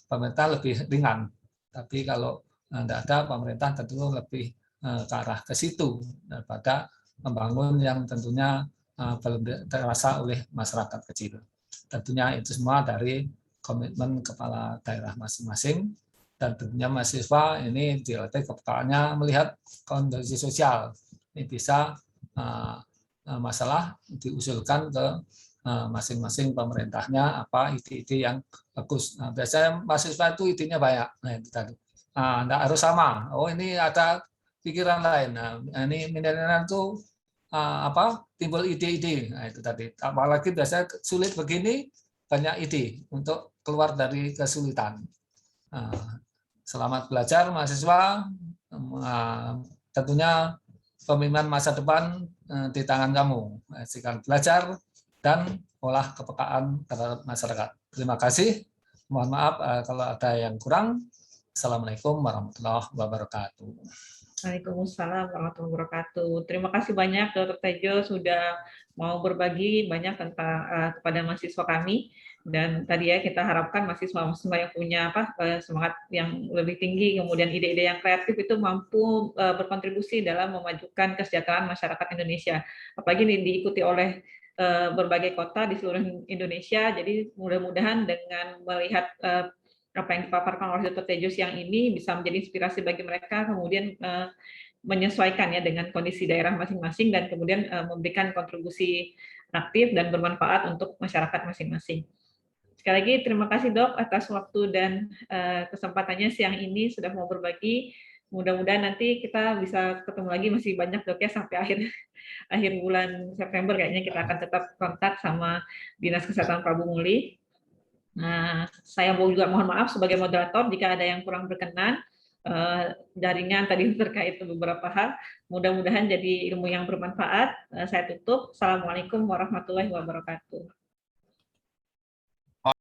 pemerintah lebih ringan. Tapi kalau tidak ada, pemerintah tentu lebih ke arah ke situ daripada membangun yang tentunya belum terasa oleh masyarakat kecil. Tentunya itu semua dari komitmen kepala daerah masing-masing, dan tentunya mahasiswa ini dilatih kepekaannya melihat kondisi sosial. Ini bisa masalah diusulkan ke masing-masing pemerintahnya apa ide-ide yang bagus. Nah, biasanya mahasiswa itu idenya banyak. Nah, itu tadi. Enggak harus sama. Oh, ini ada pikiran lain. Nah, ini milenial itu timbul ide-ide. Nah, itu tadi. Apalagi biasanya sulit begini, banyak ide untuk keluar dari kesulitan. Selamat belajar mahasiswa. Tentunya pemimpinan masa depan di tangan kamu. Silakan belajar dan olah kepekaan terhadap masyarakat. Terima kasih. Mohon maaf kalau ada yang kurang. Assalamualaikum warahmatullahi wabarakatuh. Waalaikumsalam warahmatullahi wabarakatuh. Terima kasih banyak Dr. Tejo sudah mau berbagi banyak tentang kepada mahasiswa kami, dan tadi ya kita harapkan mahasiswa yang punya semangat yang lebih tinggi, kemudian ide-ide yang kreatif itu mampu berkontribusi dalam memajukan kesejahteraan masyarakat Indonesia. Apalagi ini diikuti oleh berbagai kota di seluruh Indonesia. Jadi mudah-mudahan dengan melihat apa yang dipaparkan oleh Dr. Tejo siang ini bisa menjadi inspirasi bagi mereka, kemudian menyesuaikan ya dengan kondisi daerah masing-masing, dan kemudian memberikan kontribusi aktif dan bermanfaat untuk masyarakat masing-masing. Sekali lagi terima kasih Dok atas waktu dan kesempatannya siang ini sudah mau berbagi. Mudah-mudahan nanti kita bisa ketemu lagi, masih banyak Dok ya sampai akhir bulan September kayaknya kita akan tetap kontak sama Dinas Kesehatan Prabu Muli. Nah, saya juga mohon maaf sebagai moderator jika ada yang kurang berkenan. Jaringan tadi terkait beberapa hal. Mudah-mudahan jadi ilmu yang bermanfaat. Saya tutup. Assalamualaikum warahmatullahi wabarakatuh.